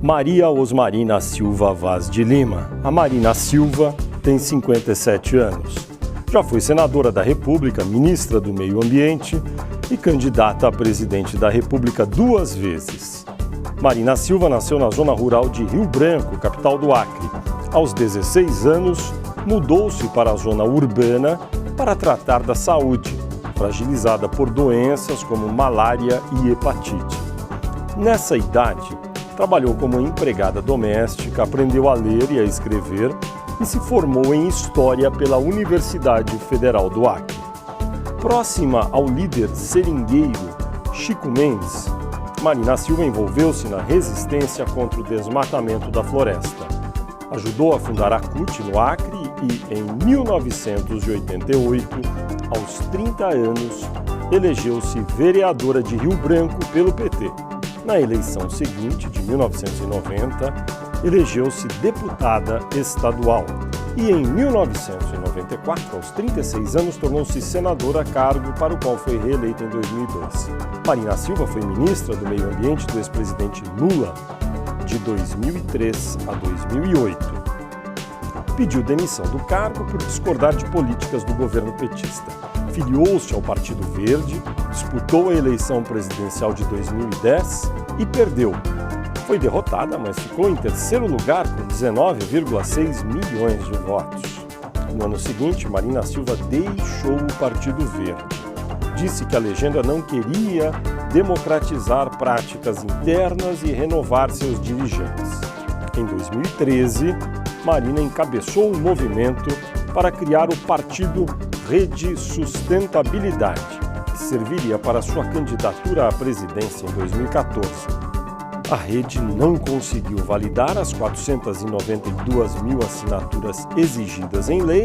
Maria Osmarina Silva Vaz de Lima. A Marina Silva tem 57 anos. Já foi senadora da República, ministra do Meio Ambiente e candidata a presidente da República 2 vezes. Marina Silva nasceu na zona rural de Rio Branco, capital do Acre. Aos 16 anos, mudou-se para a zona urbana para tratar da saúde, fragilizada por doenças como malária e hepatite. Nessa idade, trabalhou como empregada doméstica, aprendeu a ler e a escrever e se formou em História pela Universidade Federal do Acre. Próxima ao líder seringueiro Chico Mendes, Marina Silva envolveu-se na resistência contra o desmatamento da floresta. Ajudou a fundar a CUT no Acre e, em 1988, aos 30 anos, elegeu-se vereadora de Rio Branco pelo PT. Na eleição seguinte, de 1990, elegeu-se deputada estadual e, em 1994, aos 36 anos, tornou-se senadora, cargo para o qual foi reeleita em 2002. Marina Silva foi ministra do Meio Ambiente do ex-presidente Lula, de 2003 a 2008. Pediu demissão do cargo por discordar de políticas do governo petista. Filiou-se ao Partido Verde, disputou a eleição presidencial de 2010 e perdeu. Foi derrotada, mas ficou em terceiro lugar com 19,6 milhões de votos. No ano seguinte, Marina Silva deixou o Partido Verde. Disse que a legenda não queria democratizar práticas internas e renovar seus dirigentes. Em 2013, Marina encabeçou um movimento para criar o partido Rede Sustentabilidade, que serviria para sua candidatura à presidência em 2014. A rede não conseguiu validar as 492 mil assinaturas exigidas em lei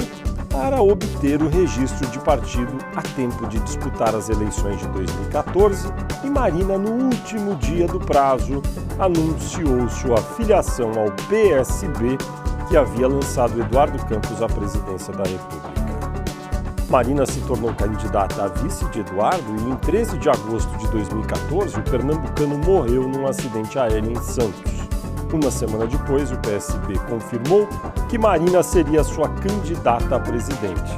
para obter o registro de partido a tempo de disputar as eleições de 2014 e Marina, no último dia do prazo, anunciou sua filiação ao PSB, que havia lançado Eduardo Campos à presidência da República. Marina se tornou candidata a vice de Eduardo e, em 13 de agosto de 2014, o pernambucano morreu num acidente aéreo em Santos. Uma semana depois, o PSB confirmou que Marina seria sua candidata a presidente.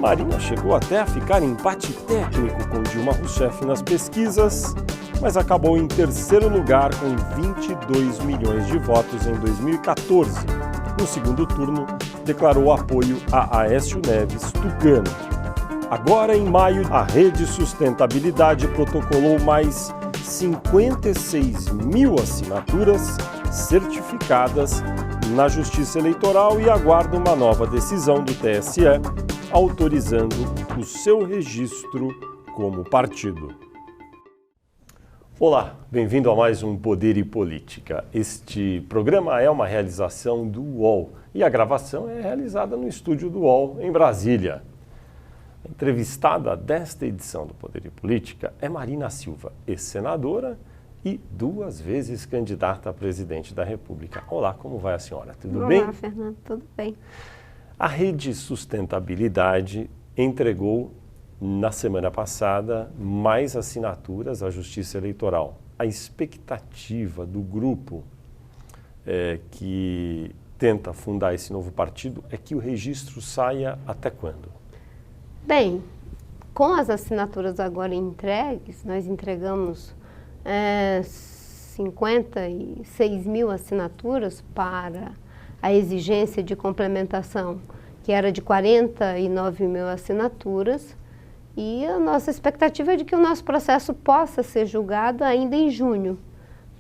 Marina chegou até a ficar em empate técnico com Dilma Rousseff nas pesquisas, mas acabou em terceiro lugar com 22 milhões de votos em 2014. No segundo turno, declarou apoio a Aécio Neves Tucano. Agora, em maio, a Rede Sustentabilidade protocolou mais 56 mil assinaturas certificadas na Justiça Eleitoral e aguarda uma nova decisão do TSE autorizando o seu registro como partido. Olá, bem-vindo a mais um Poder e Política. Este programa é uma realização do UOL e a gravação é realizada no estúdio do UOL em Brasília. A entrevistada desta edição do Poder e Política é Marina Silva, ex-senadora e 2 vezes candidata a presidente da República. Olá, como vai a senhora? Tudo bem? Olá, Fernando, tudo bem. A Rede Sustentabilidade entregou na semana passada mais assinaturas à Justiça Eleitoral. A expectativa do grupo que tenta fundar esse novo partido é que o registro saia até quando? Bem, com as assinaturas agora entregues, nós entregamos 56 mil assinaturas para a exigência de complementação, que era de 49 mil assinaturas, e a nossa expectativa é de que o nosso processo possa ser julgado ainda em junho,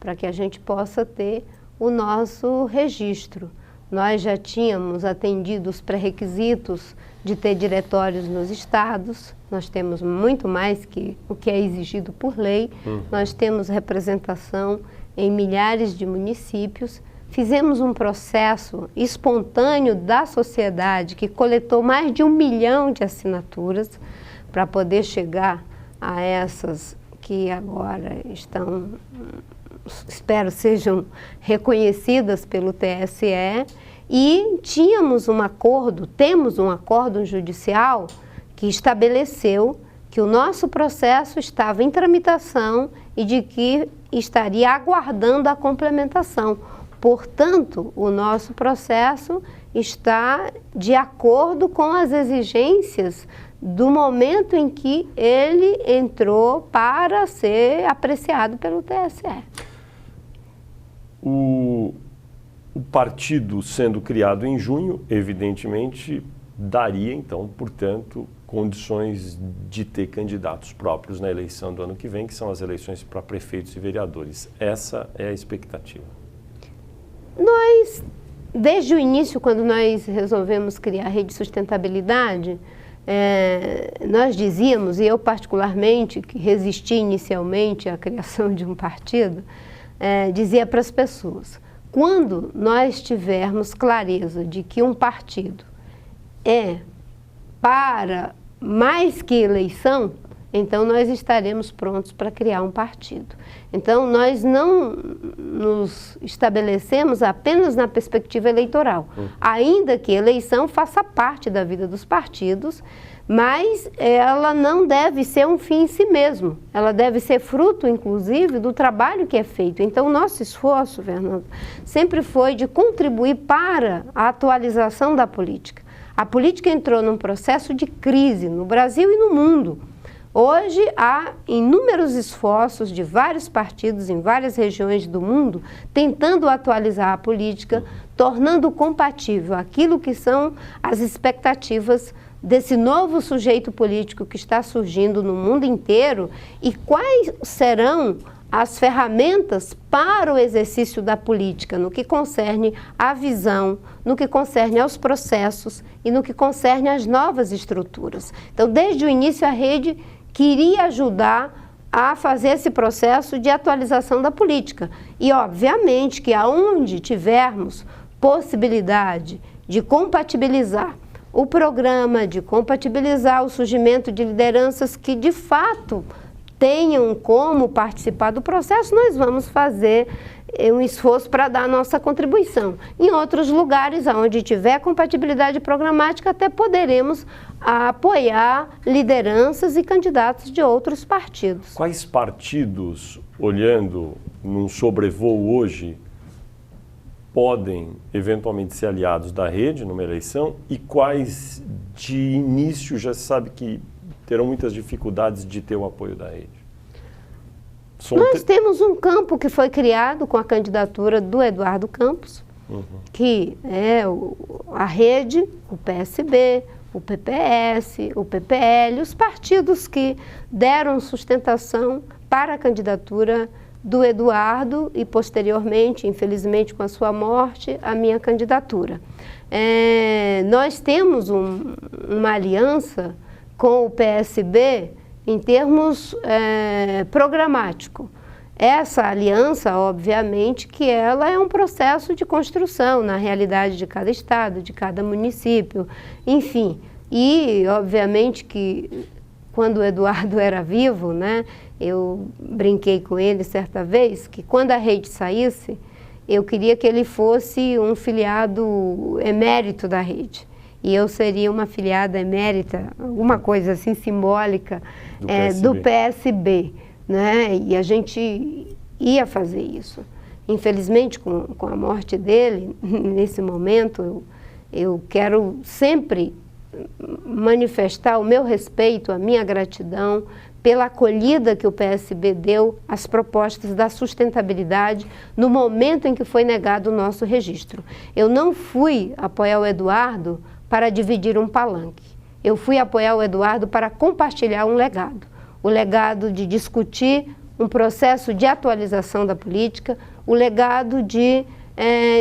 para que a gente possa ter o nosso registro. Nós já tínhamos atendido os pré-requisitos de ter diretórios nos estados, nós temos muito mais que o que é exigido por lei, nós temos representação em milhares de municípios, fizemos um processo espontâneo da sociedade que coletou mais de 1 milhão de assinaturas para poder chegar a essas que agora estão, espero sejam reconhecidas pelo TSE, e temos um acordo judicial que estabeleceu que o nosso processo estava em tramitação e de que estaria aguardando a complementação. Portanto, o nosso processo está de acordo com as exigências do momento em que ele entrou para ser apreciado pelo TSE. O partido sendo criado em junho, evidentemente, daria, então, portanto, condições de ter candidatos próprios na eleição do ano que vem, que são as eleições para prefeitos e vereadores. Essa é a expectativa. Nós, desde o início, quando nós resolvemos criar a Rede Sustentabilidade, nós dizíamos, e eu particularmente, que resisti inicialmente à criação de um partido, dizia para as pessoas, quando nós tivermos clareza de que um partido é para mais que eleição, então nós estaremos prontos para criar um partido. Então nós não nos estabelecemos apenas na perspectiva eleitoral, ainda que a eleição faça parte da vida dos partidos, mas ela não deve ser um fim em si mesmo, ela deve ser fruto, inclusive, do trabalho que é feito. Então o nosso esforço, Fernando, sempre foi de contribuir para a atualização da política. A política entrou num processo de crise no Brasil e no mundo. Hoje há inúmeros esforços de vários partidos em várias regiões do mundo tentando atualizar a política, tornando compatível aquilo que são as expectativas desse novo sujeito político que está surgindo no mundo inteiro e quais serão as ferramentas para o exercício da política no que concerne à visão, no que concerne aos processos e no que concerne às novas estruturas. Então, desde o início, a rede queria ajudar a fazer esse processo de atualização da política. E, obviamente, que aonde tivermos possibilidade de compatibilizar o programa, de compatibilizar o surgimento de lideranças que, de fato, tenham como participar do processo, nós vamos fazer um esforço para dar a nossa contribuição. Em outros lugares, onde tiver compatibilidade programática, até poderemos apoiar lideranças e candidatos de outros partidos. Quais partidos, olhando num sobrevoo hoje, podem eventualmente ser aliados da rede numa eleição e quais de início já se sabe que terão muitas dificuldades de ter o apoio da rede? Nós temos um campo que foi criado com a candidatura do Eduardo Campos, que é a rede, o PSB, o PPS, o PPL, os partidos que deram sustentação para a candidatura do Eduardo e, posteriormente, infelizmente com a sua morte, a minha candidatura. Nós temos uma aliança com o PSB em termos programático. Essa aliança, obviamente, que ela é um processo de construção na realidade de cada estado, de cada município, enfim. E, obviamente, que quando o Eduardo era vivo, né, eu brinquei com ele certa vez, que quando a rede saísse, eu queria que ele fosse um filiado emérito da rede. E eu seria uma filiada emérita, alguma coisa assim simbólica do PSB, né? E a gente ia fazer isso. Infelizmente, com a morte dele, nesse momento, eu quero sempre manifestar o meu respeito, a minha gratidão pela acolhida que o PSB deu às propostas da sustentabilidade no momento em que foi negado o nosso registro. Eu não fui apoiar o Eduardo para dividir um palanque. Eu fui apoiar o Eduardo para compartilhar um legado. O legado de discutir um processo de atualização da política, o legado de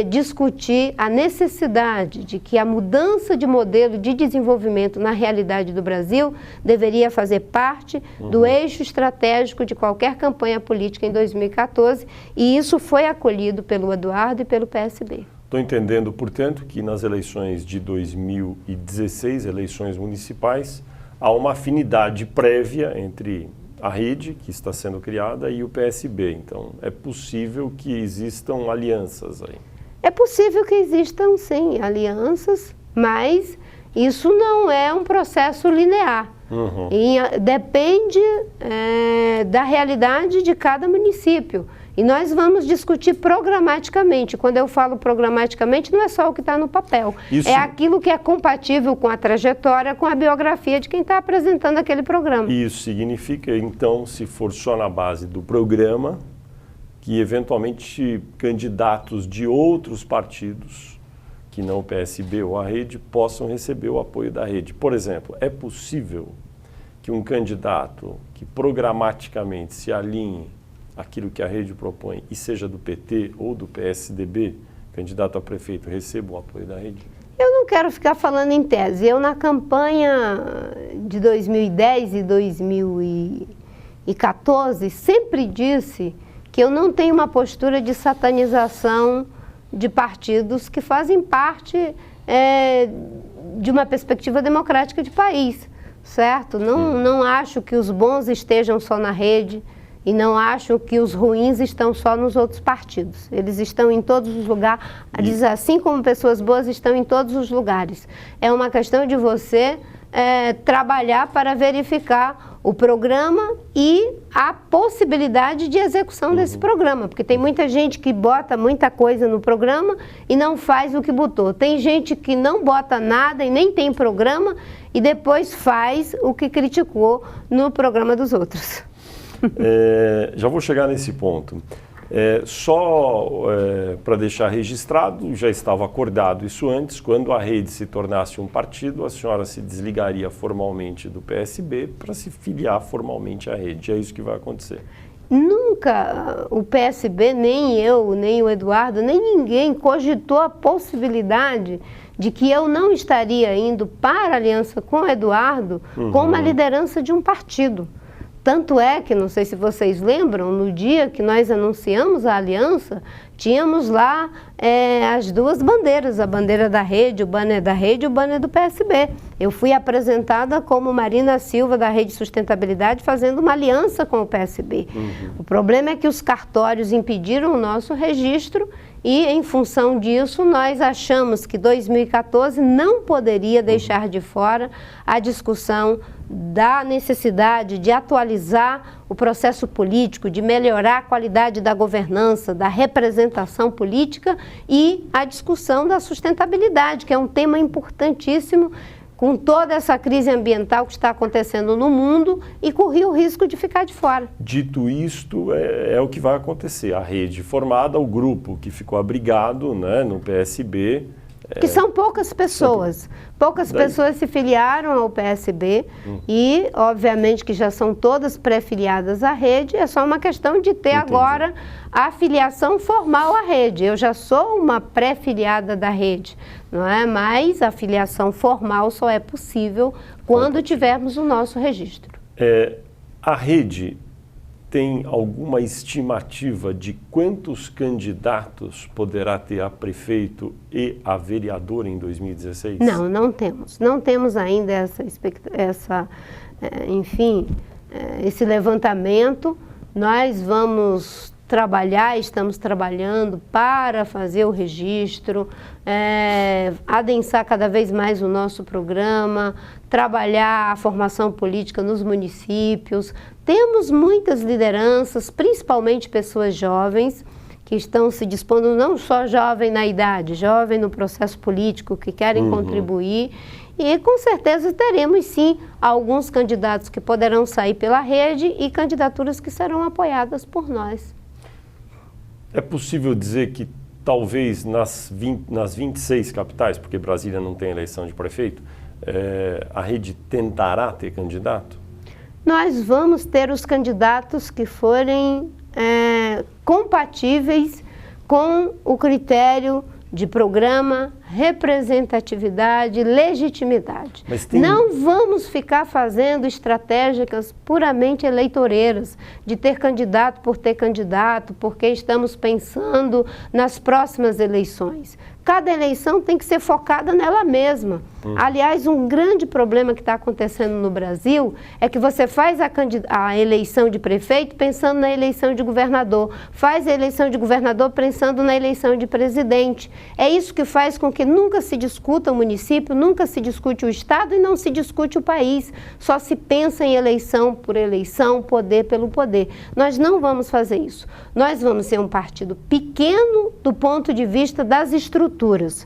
discutir a necessidade de que a mudança de modelo de desenvolvimento na realidade do Brasil deveria fazer parte do eixo estratégico de qualquer campanha política em 2014, e isso foi acolhido pelo Eduardo e pelo PSB. Estou entendendo, portanto, que nas eleições de 2016, eleições municipais, há uma afinidade prévia entre a rede que está sendo criada e o PSB. Então, é possível que existam alianças aí? É possível que existam, sim, alianças, mas isso não é um processo linear. Depende da realidade de cada município. E nós vamos discutir programaticamente. Quando eu falo programaticamente, não é só o que está no papel. É aquilo que é compatível com a trajetória, com a biografia de quem está apresentando aquele programa. Isso significa, então, se for só na base do programa, que eventualmente candidatos de outros partidos, que não o PSB ou a Rede, possam receber o apoio da Rede. Por exemplo, é possível que um candidato que programaticamente se alinhe àquilo que a Rede propõe e seja do PT ou do PSDB, candidato a prefeito, receba o apoio da Rede? Eu não quero ficar falando em tese. Eu, na campanha de 2010 e 2014, sempre disse que eu não tenho uma postura de satanização de partidos que fazem parte de uma perspectiva democrática de país, certo? Não acho que os bons estejam só na Rede e não acho que os ruins estão só nos outros partidos. Eles estão em todos os lugares, assim como pessoas boas estão em todos os lugares. É uma questão de você trabalhar para verificar o programa e a possibilidade de execução desse programa, porque tem muita gente que bota muita coisa no programa e não faz o que botou. Tem gente que não bota nada e nem tem programa e depois faz o que criticou no programa dos outros. Já vou chegar nesse ponto. Só para deixar registrado, já estava acordado isso antes, quando a Rede se tornasse um partido, a senhora se desligaria formalmente do PSB para se filiar formalmente à Rede. É isso que vai acontecer. Nunca o PSB, nem eu, nem o Eduardo, nem ninguém cogitou a possibilidade de que eu não estaria indo para a aliança com o Eduardo como a liderança de um partido. Tanto é que, não sei se vocês lembram, no dia que nós anunciamos a aliança, tínhamos lá as duas bandeiras, a bandeira da Rede, o banner da Rede e o banner do PSB. Eu fui apresentada como Marina Silva, da Rede Sustentabilidade, fazendo uma aliança com o PSB. O problema é que os cartórios impediram o nosso registro e, em função disso, nós achamos que 2014 não poderia deixar de fora a discussão da necessidade de atualizar o processo político, de melhorar a qualidade da governança, da representação política e a discussão da sustentabilidade, que é um tema importantíssimo com toda essa crise ambiental que está acontecendo no mundo e corria o risco de ficar de fora. Dito isto, é o que vai acontecer. A Rede formada, o grupo que ficou abrigado, né, no PSB... Que são poucas pessoas. Poucas pessoas se filiaram ao PSB e, obviamente, que já são todas pré-filiadas à Rede. É só uma questão de ter agora a filiação formal à Rede. Eu já sou uma pré-filiada da Rede, não é? Mas a filiação formal só é possível quando tivermos o nosso registro. A Rede tem alguma estimativa de quantos candidatos poderá ter a prefeito e a vereador em 2016? Não, não temos. Não temos ainda esse levantamento. Nós vamos trabalhar, estamos trabalhando para fazer o registro, adensar cada vez mais o nosso programa, trabalhar a formação política nos municípios. Temos muitas lideranças, principalmente pessoas jovens, que estão se dispondo, não só jovem na idade, jovem no processo político, que querem contribuir. E com certeza teremos sim alguns candidatos que poderão sair pela Rede e candidaturas que serão apoiadas por nós. É possível dizer que talvez nas 26 capitais, porque Brasília não tem eleição de prefeito, a Rede tentará ter candidato? Nós vamos ter os candidatos que forem compatíveis com o critério de programa, representatividade, legitimidade. Não vamos ficar fazendo estratégias puramente eleitoreiras, de ter candidato por ter candidato, porque estamos pensando nas próximas eleições. Cada eleição tem que ser focada nela mesma. Aliás, um grande problema que está acontecendo no Brasil é que você faz a eleição de prefeito pensando na eleição de governador, faz a eleição de governador pensando na eleição de presidente. É isso que faz com que nunca se discuta o município, nunca se discute o estado e não se discute o país. Só se pensa em eleição por eleição, poder pelo poder. Nós não vamos fazer isso. Nós vamos ser um partido pequeno do ponto de vista das estruturas,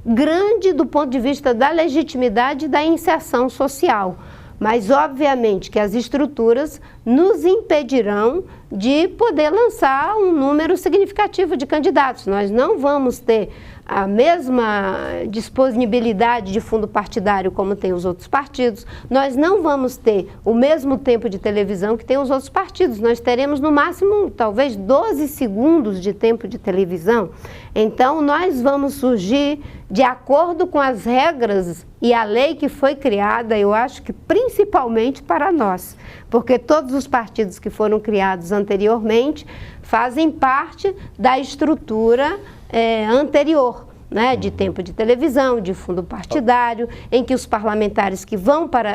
grande do ponto de vista da legitimidade e da inserção social. Mas, obviamente, que as estruturas nos impedirão de poder lançar um número significativo de candidatos. Nós não vamos ter a mesma disponibilidade de fundo partidário como tem os outros partidos. Nós não vamos ter o mesmo tempo de televisão que tem os outros partidos. Nós teremos, no máximo, talvez 12 segundos de tempo de televisão. Então, nós vamos surgir de acordo com as regras e a lei que foi criada, eu acho que principalmente para nós, porque todos os partidos que foram criados anteriormente fazem parte da estrutura anterior, né, de tempo de televisão, de fundo partidário, em que os parlamentares que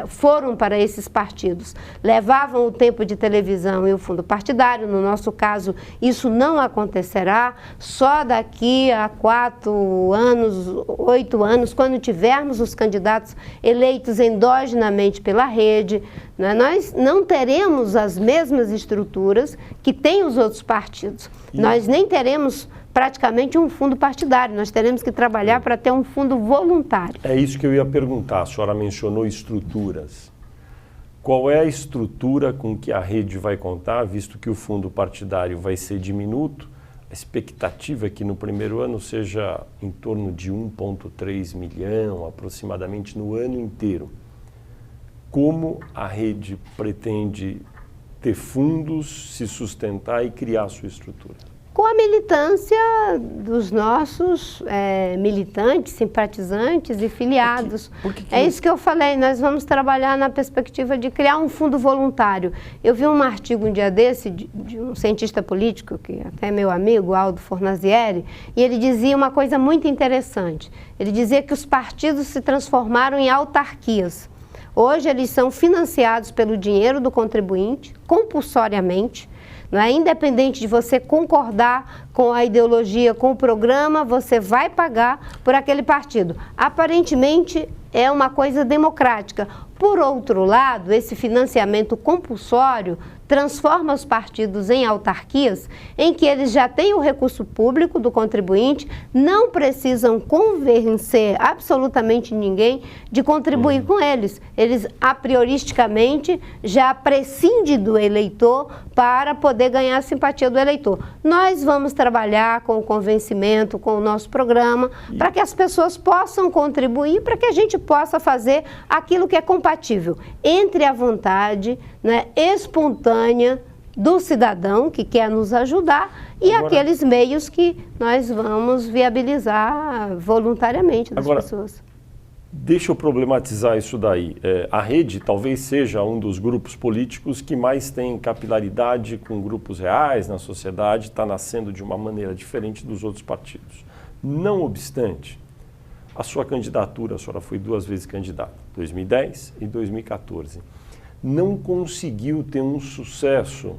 foram para esses partidos levavam o tempo de televisão e o fundo partidário. No nosso caso, isso não acontecerá, só daqui a 4 anos, 8 anos, quando tivermos os candidatos eleitos endogenamente pela rede, né, nós não teremos as mesmas estruturas que têm os outros partidos. Nós nem teremos praticamente um fundo partidário, nós teremos que trabalhar para ter um fundo voluntário. É isso que eu ia perguntar, a senhora mencionou estruturas. Qual é a estrutura com que a rede vai contar, visto que o fundo partidário vai ser diminuto? A expectativa é que no primeiro ano seja em torno de 1,3 milhão, aproximadamente no ano inteiro. Como a rede pretende ter fundos, se sustentar e criar sua estrutura? Com a militância dos nossos militantes, simpatizantes e filiados. É isso que eu falei, nós vamos trabalhar na perspectiva de criar um fundo voluntário. Eu vi um artigo um dia desse de um cientista político, que até é meu amigo, Aldo Fornazieri, e ele dizia uma coisa muito interessante. Ele dizia que os partidos se transformaram em autarquias. Hoje eles são financiados pelo dinheiro do contribuinte, compulsoriamente. Não é? Independente de você concordar com a ideologia, com o programa, você vai pagar por aquele partido. Aparentemente é uma coisa democrática. Por outro lado, esse financiamento compulsório transforma os partidos em autarquias, em que eles já têm o recurso público do contribuinte, não precisam convencer absolutamente ninguém de contribuir com eles. Eles, a prioristicamente, já prescindem do eleitor para poder ganhar a simpatia do eleitor. Nós vamos trabalhar com o convencimento, com o nosso programa, para que as pessoas possam contribuir, para que a gente possa fazer aquilo que é compatível entre a vontade, né, espontânea do cidadão que quer nos ajudar e aqueles meios que nós vamos viabilizar voluntariamente das pessoas. Deixa eu problematizar isso daí. A rede talvez seja um dos grupos políticos que mais tem capilaridade com grupos reais na sociedade, está nascendo de uma maneira diferente dos outros partidos. Não obstante, a sua candidatura, a senhora foi 2 vezes candidata, 2010 e 2014, não conseguiu ter um sucesso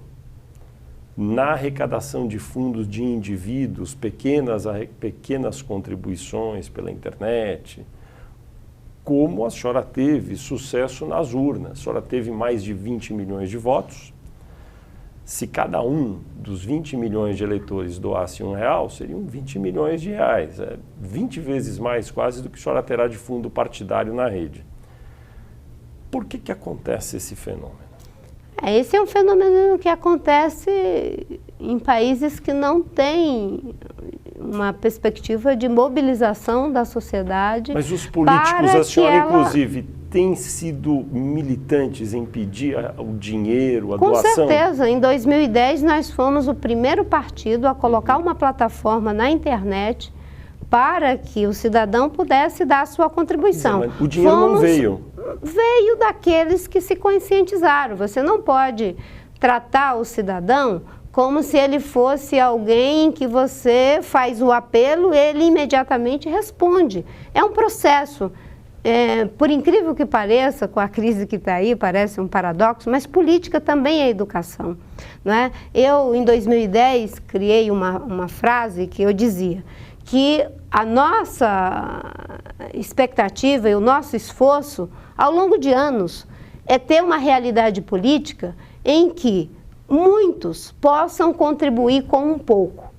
na arrecadação de fundos de indivíduos, pequenas contribuições pela internet, como a senhora teve sucesso nas urnas. A senhora teve mais de 20 milhões de votos. Se cada um dos 20 milhões de eleitores doasse R$1, seriam 20 milhões de reais. 20 vezes mais quase do que a senhora terá de fundo partidário na rede. Por que acontece esse fenômeno? Esse é um fenômeno que acontece em países que não têm uma perspectiva de mobilização da sociedade. Mas os políticos, a senhora inclusive, têm sido militantes em pedir o dinheiro, a doação? Com certeza. Em 2010 nós fomos o primeiro partido a colocar uma plataforma na internet para que o cidadão pudesse dar a sua contribuição. Mas o dinheiro não veio. Veio daqueles que se conscientizaram. Você não pode tratar o cidadão como se ele fosse alguém que você faz o apelo, ele imediatamente responde. É um processo. Por incrível que pareça, com a crise que está aí, parece um paradoxo, mas política também é educação, não é? Eu, em 2010, criei uma frase que eu dizia que a nossa expectativa e o nosso esforço, ao longo de anos, é ter uma realidade política em que muitos possam contribuir com um pouco,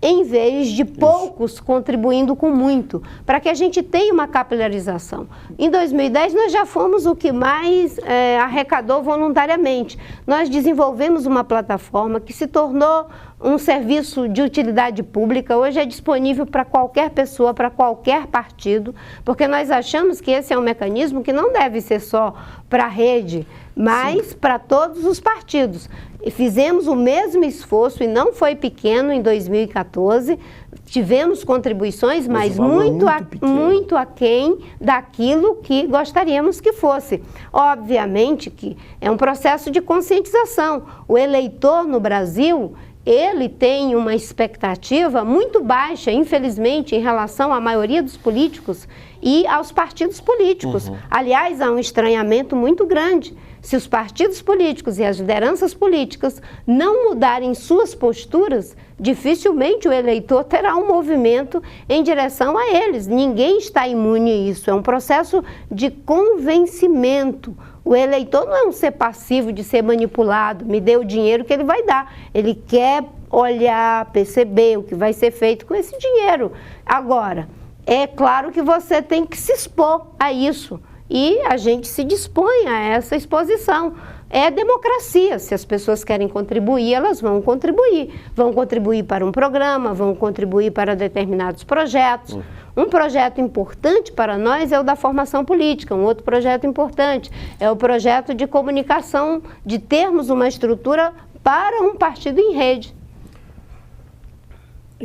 em vez de poucos contribuindo com muito, para que a gente tenha uma capilarização. Em 2010, nós já fomos o que mais arrecadou voluntariamente. Nós desenvolvemos uma plataforma que se tornou um serviço de utilidade pública, hoje é disponível para qualquer pessoa, para qualquer partido, porque nós achamos que esse é um mecanismo que não deve ser só para a rede, mas para todos os partidos. E fizemos o mesmo esforço, e não foi pequeno, em 2014, tivemos contribuições, mas muito aquém daquilo que gostaríamos que fosse. Obviamente que é um processo de conscientização. O eleitor no Brasil, ele tem uma expectativa muito baixa, infelizmente, em relação à maioria dos políticos e aos partidos políticos. Aliás, há um estranhamento muito grande. Se os partidos políticos e as lideranças políticas não mudarem suas posturas, dificilmente o eleitor terá um movimento em direção a eles. Ninguém está imune a isso, é um processo de convencimento. O eleitor não é um ser passivo de ser manipulado, me dê o dinheiro que ele vai dar. Ele quer olhar, perceber o que vai ser feito com esse dinheiro. Agora, é claro que você tem que se expor a isso. E a gente se dispõe a essa exposição. É democracia. Se as pessoas querem contribuir, elas vão contribuir. Vão contribuir para um programa, vão contribuir para determinados projetos. Um projeto importante para nós é o da formação política. Um outro projeto importante é o projeto de comunicação, de termos uma estrutura para um partido em rede.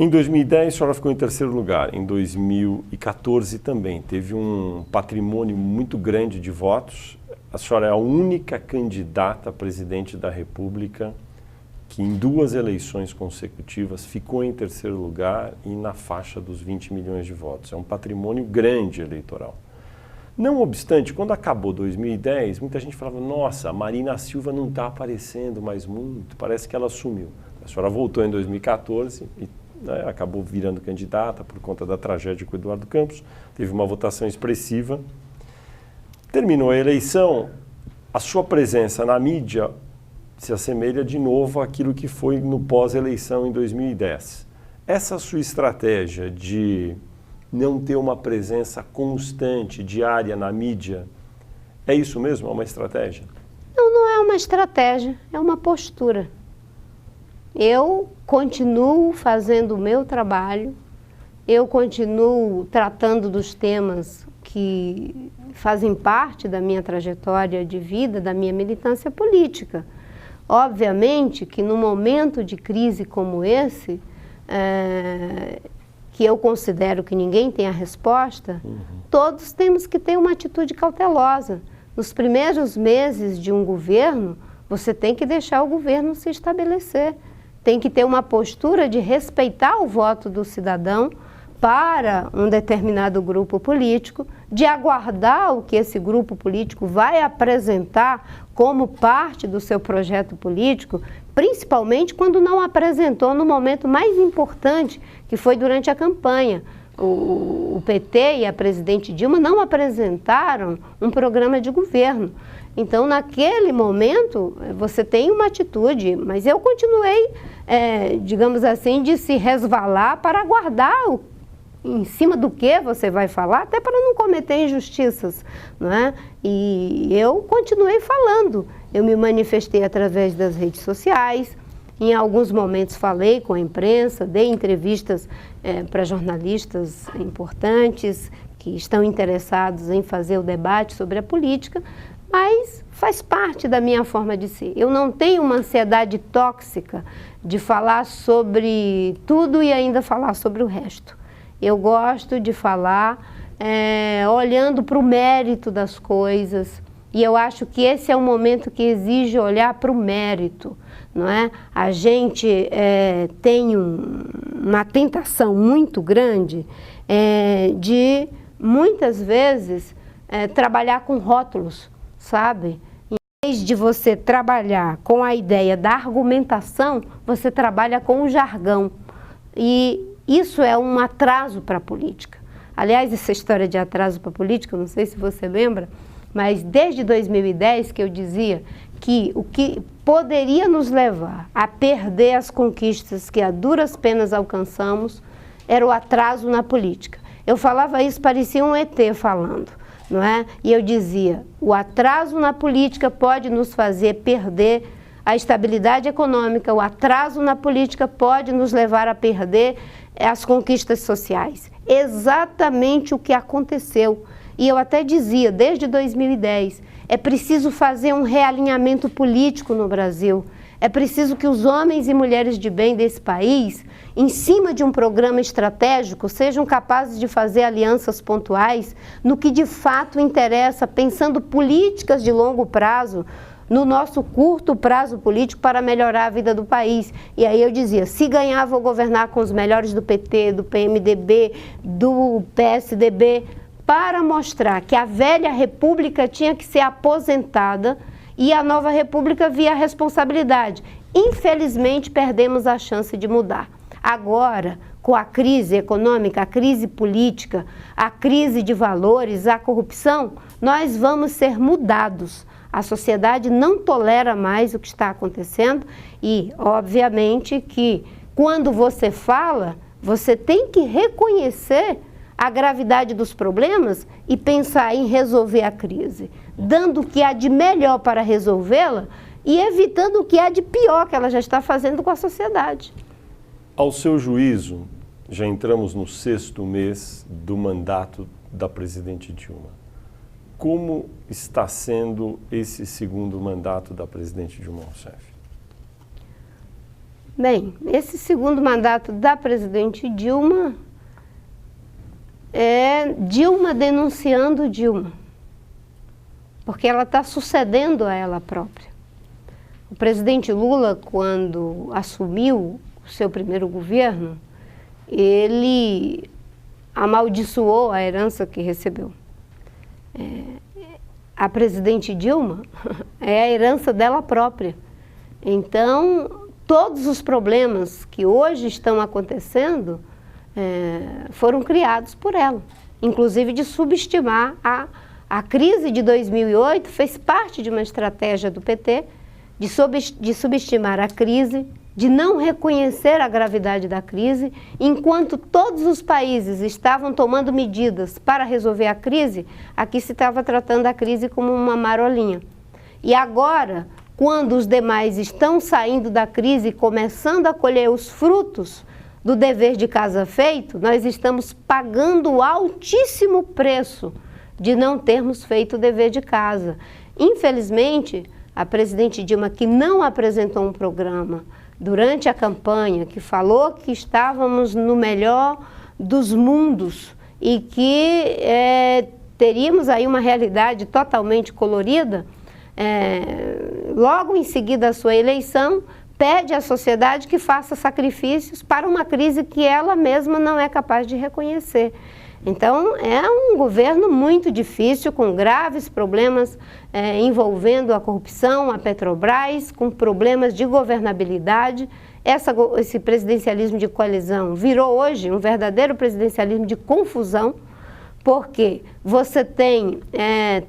Em 2010, a senhora ficou em terceiro lugar. Em 2014 também. Teve um patrimônio muito grande de votos. A senhora é a única candidata a presidente da República que em 2 eleições consecutivas ficou em terceiro lugar e na faixa dos 20 milhões de votos. É um patrimônio grande eleitoral. Não obstante, quando acabou 2010, muita gente falava, nossa, a Marina Silva não está aparecendo mais muito, parece que ela sumiu. A senhora voltou em 2014 e acabou virando candidata por conta da tragédia com o Eduardo Campos, teve uma votação expressiva. Terminou a eleição, a sua presença na mídia se assemelha de novo àquilo que foi no pós-eleição em 2010. Essa sua estratégia de não ter uma presença constante, diária na mídia, é isso mesmo? É uma estratégia? Não, não é uma estratégia, é uma postura. Eu continuo fazendo o meu trabalho, eu continuo tratando dos temas que fazem parte da minha trajetória de vida, da minha militância política. Obviamente que num momento de crise como esse, que eu considero que ninguém tem a resposta, todos temos que ter uma atitude cautelosa. Nos primeiros meses de um governo, você tem que deixar o governo se estabelecer. Tem que ter uma postura de respeitar o voto do cidadão para um determinado grupo político, de aguardar o que esse grupo político vai apresentar como parte do seu projeto político, principalmente quando não apresentou no momento mais importante, que foi durante a campanha. O PT e a presidente Dilma não apresentaram um programa de governo. Então, naquele momento, você tem uma atitude, mas eu continuei, digamos assim, de se resvalar para aguardar em cima do que você vai falar, até para não cometer injustiças, não é? E eu continuei falando, eu me manifestei através das redes sociais, em alguns momentos falei com a imprensa, dei entrevistas para jornalistas importantes que estão interessados em fazer o debate sobre a política, mas faz parte da minha forma de ser. Eu não tenho uma ansiedade tóxica de falar sobre tudo e ainda falar sobre o resto. Eu gosto de falar olhando para o mérito das coisas E eu acho que esse é um momento que exige olhar para o mérito, não é? A gente tem uma tentação muito grande de, muitas vezes, trabalhar com rótulos, sabe? Em vez de você trabalhar com a ideia da argumentação, você trabalha com o jargão. E isso é um atraso para a política. Aliás, essa história de atraso para a política, não sei se você lembra, mas desde 2010 que eu dizia que o que poderia nos levar a perder as conquistas que a duras penas alcançamos era o atraso na política. Eu falava isso, parecia um ET falando, não é? E eu dizia, o atraso na política pode nos fazer perder a estabilidade econômica, o atraso na política pode nos levar a perder as conquistas sociais. Exatamente o que aconteceu. E eu até dizia, desde 2010, é preciso fazer um realinhamento político no Brasil. É preciso que os homens e mulheres de bem desse país, em cima de um programa estratégico, sejam capazes de fazer alianças pontuais no que de fato interessa, pensando políticas de longo prazo, no nosso curto prazo político para melhorar a vida do país. E aí eu dizia, se ganhar, vou governar com os melhores do PT, do PMDB, do PSDB, para mostrar que a velha república tinha que ser aposentada e a nova república via a responsabilidade. Infelizmente, perdemos a chance de mudar. Agora, com a crise econômica, a crise política, a crise de valores, a corrupção, nós vamos ser mudados. A sociedade não tolera mais o que está acontecendo e, obviamente, que quando você fala, você tem que reconhecer a gravidade dos problemas e pensar em resolver a crise, dando o que há de melhor para resolvê-la e evitando o que há de pior que ela já está fazendo com a sociedade. Ao seu juízo, já entramos no 6º mês do mandato da presidente Dilma. Como está sendo esse 2º mandato da presidente Dilma Rousseff? Bem, esse 2º mandato da presidente Dilma é Dilma denunciando Dilma, porque ela está sucedendo a ela própria. O presidente Lula, quando assumiu o seu primeiro governo, ele amaldiçoou a herança que recebeu. A presidente Dilma é a herança dela própria. Então, todos os problemas que hoje estão acontecendo foram criados por ela. Inclusive de subestimar a crise de 2008, fez parte de uma estratégia do PT de subestimar a crise, de não reconhecer a gravidade da crise, enquanto todos os países estavam tomando medidas para resolver a crise, aqui se estava tratando a crise como uma marolinha. E agora, quando os demais estão saindo da crise e começando a colher os frutos do dever de casa feito, nós estamos pagando o altíssimo preço de não termos feito o dever de casa. Infelizmente, a presidente Dilma, que não apresentou um programa durante a campanha, que falou que estávamos no melhor dos mundos e que teríamos aí uma realidade totalmente colorida, logo em seguida da sua eleição, pede à sociedade que faça sacrifícios para uma crise que ela mesma não é capaz de reconhecer. Então, é um governo muito difícil, com graves problemas envolvendo a corrupção, a Petrobras, com problemas de governabilidade. Esse presidencialismo de coalizão virou hoje um verdadeiro presidencialismo de confusão, porque você tem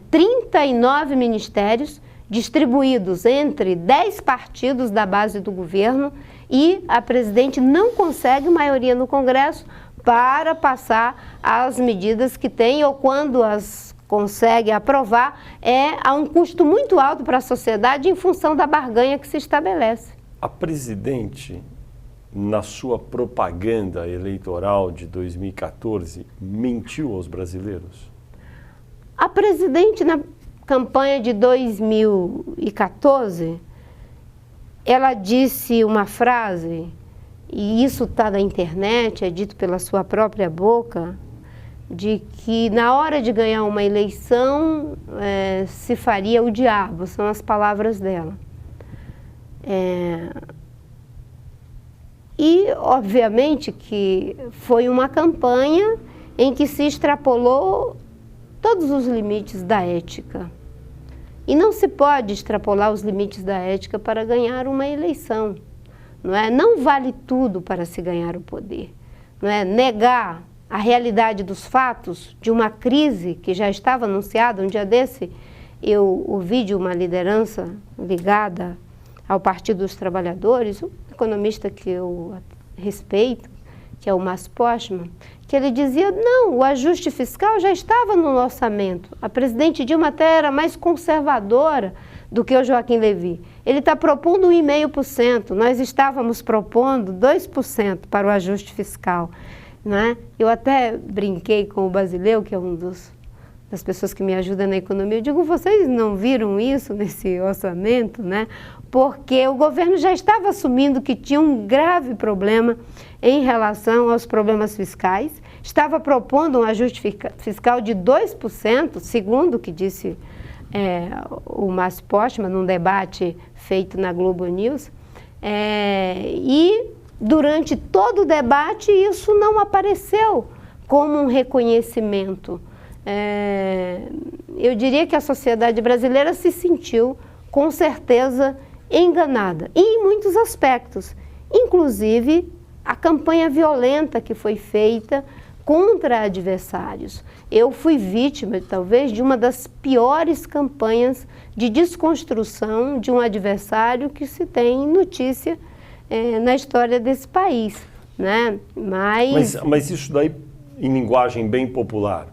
39 ministérios distribuídos entre 10 partidos da base do governo e a presidente não consegue maioria no Congresso para passar as medidas que tem, ou quando as consegue aprovar, a um custo muito alto para a sociedade em função da barganha que se estabelece. A presidente, na sua propaganda eleitoral de 2014, mentiu aos brasileiros? A presidente, na campanha de 2014, ela disse uma frase, e isso está na internet, é dito pela sua própria boca, de que na hora de ganhar uma eleição se faria o diabo, são as palavras dela. E, obviamente, que foi uma campanha em que se extrapolou todos os limites da ética. E não se pode extrapolar os limites da ética para ganhar uma eleição. Não é? Não vale tudo para se ganhar o poder. Não é? Negar a realidade dos fatos de uma crise que já estava anunciada. Um dia desse eu ouvi de uma liderança ligada ao Partido dos Trabalhadores, um economista que eu respeito, que é o Márcio Postman, que ele dizia, não, o ajuste fiscal já estava no orçamento. A presidente Dilma até era mais conservadora do que o Joaquim Levy. Ele está propondo 1,5%, nós estávamos propondo 2% para o ajuste fiscal. Né? Eu até brinquei com o Basileu, que é das pessoas que me ajudam na economia, eu digo, vocês não viram isso nesse orçamento, né? Porque o governo já estava assumindo que tinha um grave problema em relação aos problemas fiscais, estava propondo um ajuste fiscal de 2%, segundo o que disse o Márcio Postman, num debate feito na Globo News, e durante todo o debate isso não apareceu como um reconhecimento. Eu diria que a sociedade brasileira se sentiu, com certeza, enganada, e em muitos aspectos, inclusive a campanha violenta que foi feita contra adversários. Eu fui vítima, talvez, de uma das piores campanhas de desconstrução de um adversário que se tem notícia na história desse país, né? Mas isso daí, em linguagem bem popular,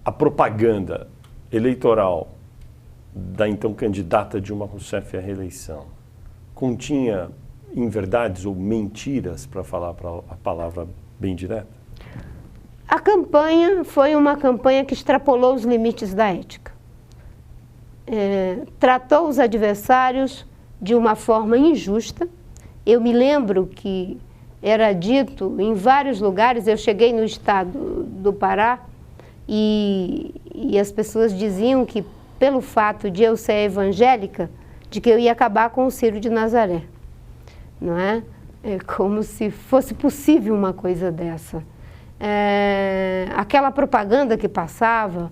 a propaganda eleitoral da então candidata Dilma Rousseff à reeleição continha inverdades ou mentiras, para falar a palavra bem direta? A campanha foi uma campanha que extrapolou os limites da ética. Tratou os adversários de uma forma injusta. Eu me lembro que era dito em vários lugares, eu cheguei no estado do Pará e as pessoas diziam que pelo fato de eu ser evangélica, de que eu ia acabar com o Ciro de Nazaré. Não é? É como se fosse possível uma coisa dessa. Aquela propaganda que passava,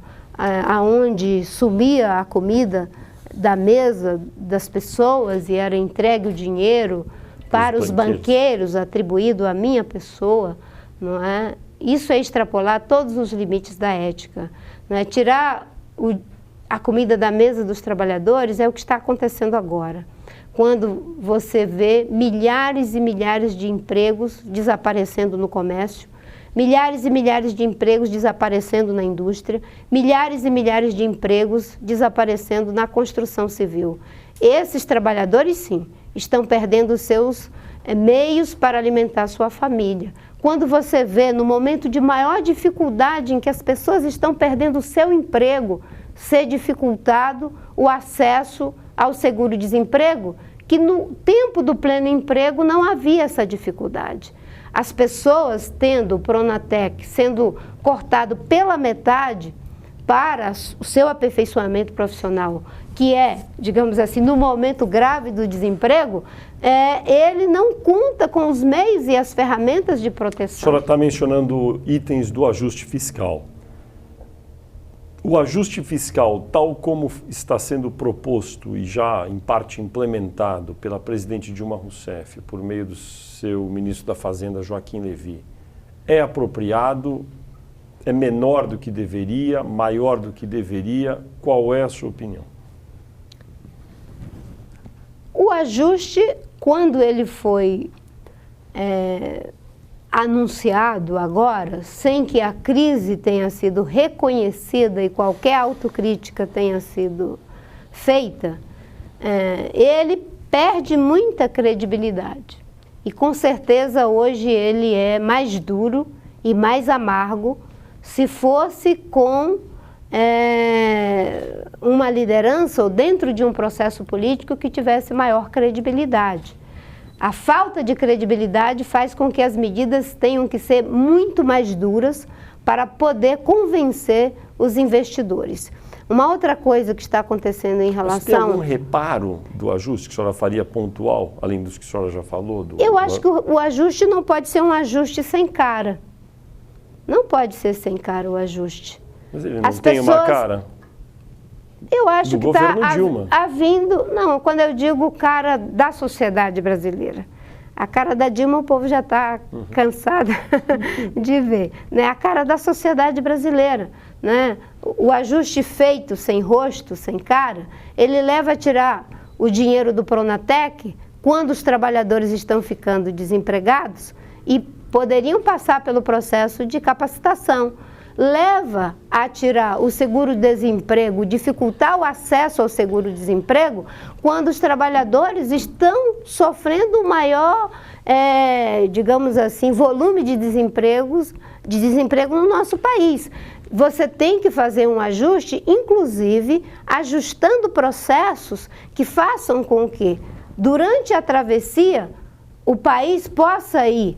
aonde sumia a comida da mesa das pessoas e era entregue o dinheiro para os banqueiros, atribuído à minha pessoa, não é? Isso é extrapolar todos os limites da ética. Não é? Tirar a comida da mesa dos trabalhadores é o que está acontecendo agora. Quando você vê milhares e milhares de empregos desaparecendo no comércio, milhares e milhares de empregos desaparecendo na indústria, milhares e milhares de empregos desaparecendo na construção civil. Esses trabalhadores, sim, estão perdendo os seus meios para alimentar sua família. Quando você vê, no momento de maior dificuldade em que as pessoas estão perdendo o seu emprego, ser dificultado o acesso ao seguro-desemprego, que no tempo do pleno emprego não havia essa dificuldade. As pessoas tendo o Pronatec sendo cortado pela metade para o seu aperfeiçoamento profissional, que é, digamos assim, no momento grave do desemprego, ele não conta com os meios e as ferramentas de proteção. A senhora está mencionando itens do ajuste fiscal. O ajuste fiscal, tal como está sendo proposto e já em parte implementado pela presidente Dilma Rousseff, por meio do seu ministro da Fazenda, Joaquim Levy, é apropriado, é menor do que deveria, maior do que deveria? Qual é a sua opinião? O ajuste, quando ele foi anunciado agora, sem que a crise tenha sido reconhecida e qualquer autocrítica tenha sido feita, ele perde muita credibilidade. E com certeza hoje ele é mais duro e mais amargo se fosse com uma liderança ou dentro de um processo político que tivesse maior credibilidade. A falta de credibilidade faz com que as medidas tenham que ser muito mais duras para poder convencer os investidores. Uma outra coisa que está acontecendo em relação... Mas tem algum reparo do ajuste que a senhora faria pontual, além dos que a senhora já falou? Eu acho que o ajuste não pode ser um ajuste sem cara. Não pode ser sem cara o ajuste. Mas ele não tem uma cara? Eu acho que está havindo... Não, quando eu digo cara da sociedade brasileira. A cara da Dilma o povo já está cansado de ver, né? A cara da sociedade brasileira, né? O ajuste feito sem rosto, sem cara, ele leva a tirar o dinheiro do Pronatec quando os trabalhadores estão ficando desempregados e poderiam passar pelo processo de capacitação. Leva a tirar o seguro-desemprego, dificultar o acesso ao seguro-desemprego, quando os trabalhadores estão sofrendo o maior, digamos assim, volume de desemprego no nosso país. Você tem que fazer um ajuste, inclusive ajustando processos que façam com que, durante a travessia, o país possa ir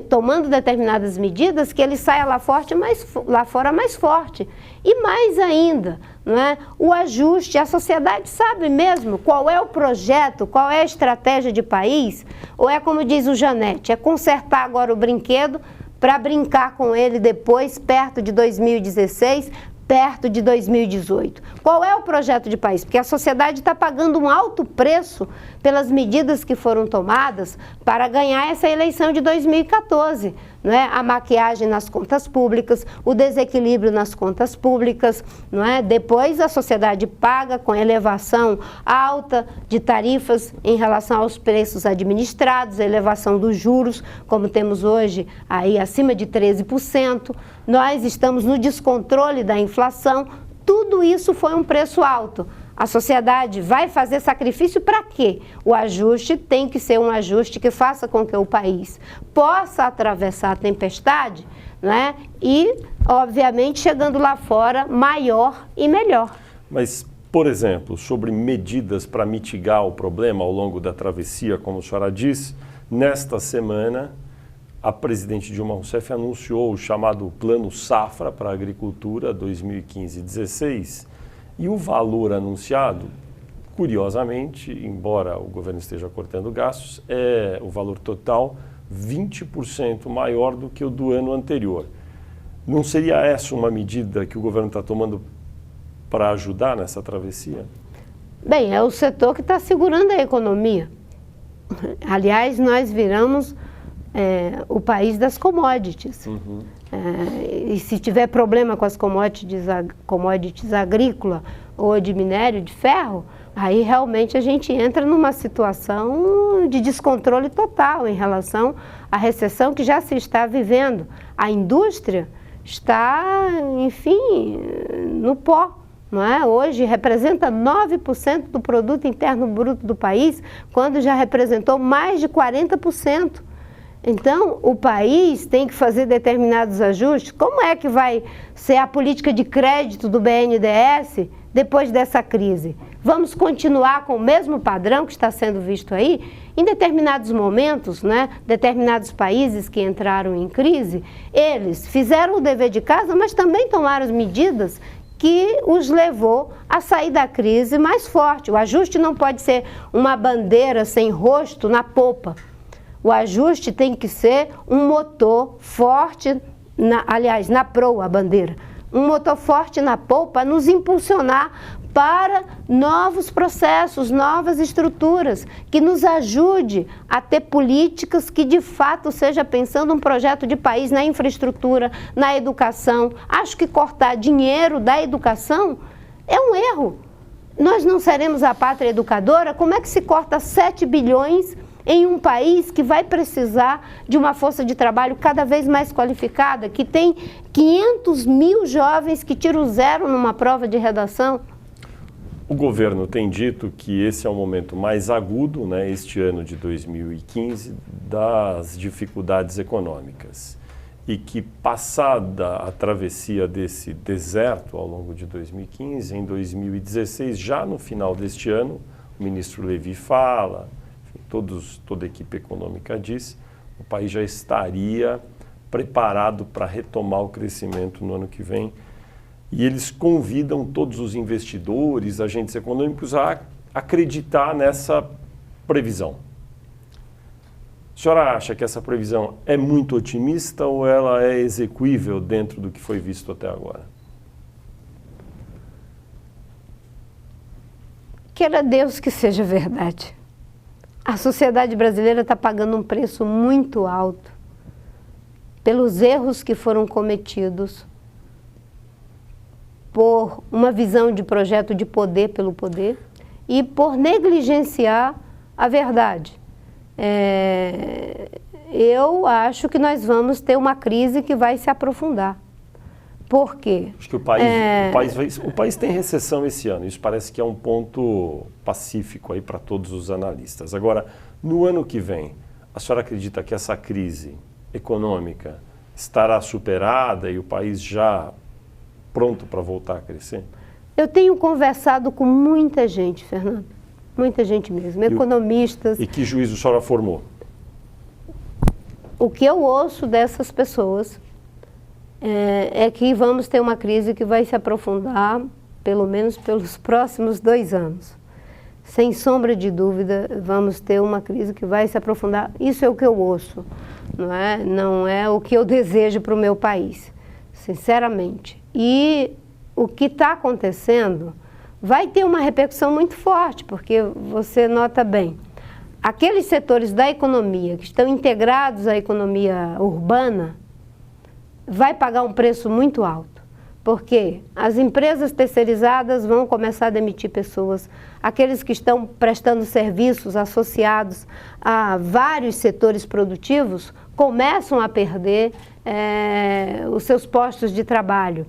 tomando determinadas medidas, que ele saia lá fora mais forte. E mais ainda, não é? O ajuste, a sociedade sabe mesmo qual é o projeto, qual é a estratégia de país, ou é como diz o Janete, é consertar agora o brinquedo para brincar com ele depois, perto de 2016, perto de 2018. Qual é o projeto de país? Porque a sociedade está pagando um alto preço pelas medidas que foram tomadas para ganhar essa eleição de 2014. Não é? A maquiagem nas contas públicas, o desequilíbrio nas contas públicas, não é? Depois a sociedade paga com elevação alta de tarifas em relação aos preços administrados, a elevação dos juros, como temos hoje aí acima de 13%. Nós estamos no descontrole da inflação. Tudo isso foi um preço alto. A sociedade vai fazer sacrifício para quê? O ajuste tem que ser um ajuste que faça com que o país possa atravessar a tempestade, né? E, obviamente, chegando lá fora, maior e melhor. Mas, por exemplo, sobre medidas para mitigar o problema ao longo da travessia, como a senhora disse, nesta semana, a presidente Dilma Rousseff anunciou o chamado Plano Safra para a Agricultura 2015-16, e o valor anunciado, curiosamente, embora o governo esteja cortando gastos, é o valor total 20% maior do que o do ano anterior. Não seria essa uma medida que o governo está tomando para ajudar nessa travessia? Bem, é o setor que está segurando a economia. Aliás, nós viramos o país das commodities. E se tiver problema com as commodities agrícolas ou de minério, de ferro, aí realmente a gente entra numa situação de descontrole total em relação à recessão que já se está vivendo. A indústria está, enfim, no pó. Não é? Hoje representa 9% do produto interno bruto do país, quando já representou mais de 40%. Então, o país tem que fazer determinados ajustes. Como é que vai ser a política de crédito do BNDES depois dessa crise? Vamos continuar com o mesmo padrão que está sendo visto aí? Em determinados momentos, né, determinados países que entraram em crise, eles fizeram o dever de casa, mas também tomaram as medidas que os levou a sair da crise mais forte. O ajuste não pode ser uma bandeira sem rosto na popa. O ajuste tem que ser um motor forte, aliás, na proa, a bandeira, um motor forte na polpa, nos impulsionar para novos processos, novas estruturas, que nos ajude a ter políticas que de fato seja pensando um projeto de país na infraestrutura, na educação. Acho que cortar dinheiro da educação é um erro. Nós não seremos a pátria educadora? Como é que se corta 7 bilhões em um país que vai precisar de uma força de trabalho cada vez mais qualificada, que tem 500 mil jovens que tiram zero numa prova de redação? O governo tem dito que esse é o momento mais agudo, né, este ano de 2015, das dificuldades econômicas. E que, passada a travessia desse deserto ao longo de 2015, em 2016, já no final deste ano, o ministro Levi fala, toda a equipe econômica diz, o país já estaria preparado para retomar o crescimento no ano que vem. E eles convidam todos os investidores, agentes econômicos a acreditar nessa previsão. A senhora acha que essa previsão é muito otimista ou ela é execuível dentro do que foi visto até agora? Queira Deus que seja verdade. A sociedade brasileira está pagando um preço muito alto pelos erros que foram cometidos, por uma visão de projeto de poder pelo poder e por negligenciar a verdade. Eu acho que nós vamos ter uma crise que vai se aprofundar. Por quê? Acho que o país tem recessão esse ano. Isso parece que é um ponto pacífico aí para todos os analistas. Agora, no ano que vem, a senhora acredita que essa crise econômica estará superada e o país já pronto para voltar a crescer? Eu tenho conversado com muita gente, Fernando. Muita gente mesmo, economistas. E que juízo a senhora formou? O que eu ouço dessas pessoas é que vamos ter uma crise que vai se aprofundar, pelo menos pelos próximos 2 anos. Sem sombra de dúvida, vamos ter uma crise que vai se aprofundar. Isso é o que eu ouço, não é o que eu desejo para o meu país, sinceramente. E o que está acontecendo vai ter uma repercussão muito forte, porque você nota bem, aqueles setores da economia que estão integrados à economia urbana vai pagar um preço muito alto, porque as empresas terceirizadas vão começar a demitir pessoas, aqueles que estão prestando serviços associados a vários setores produtivos começam a perder os seus postos de trabalho.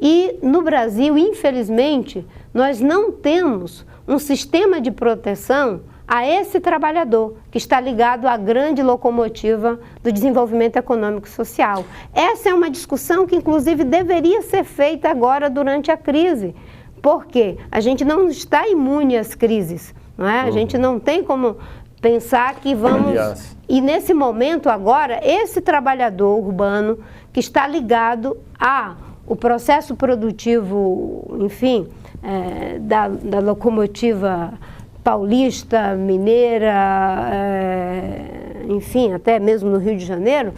E no Brasil, infelizmente, nós não temos um sistema de proteção a esse trabalhador que está ligado à grande locomotiva do desenvolvimento econômico e social. Essa é uma discussão que, inclusive, deveria ser feita agora durante a crise, porque a gente não está imune às crises, não é? A gente não tem como pensar que vamos... Aliás. E nesse momento agora, esse trabalhador urbano que está ligado ao processo produtivo, enfim, da locomotiva paulista, mineira, enfim, até mesmo no Rio de Janeiro,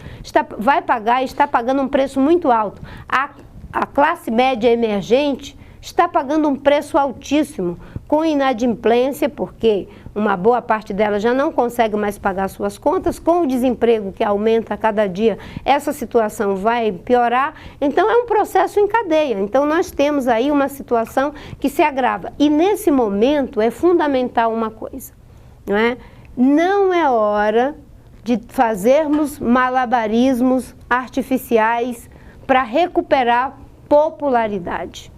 vai pagar e está pagando um preço muito alto. A classe média emergente está pagando um preço altíssimo, com inadimplência, porque uma boa parte dela já não consegue mais pagar suas contas, com o desemprego que aumenta a cada dia, essa situação vai piorar, então é um processo em cadeia. Então nós temos aí uma situação que se agrava. E nesse momento é fundamental uma coisa, não é? Não é hora de fazermos malabarismos artificiais para recuperar popularidade.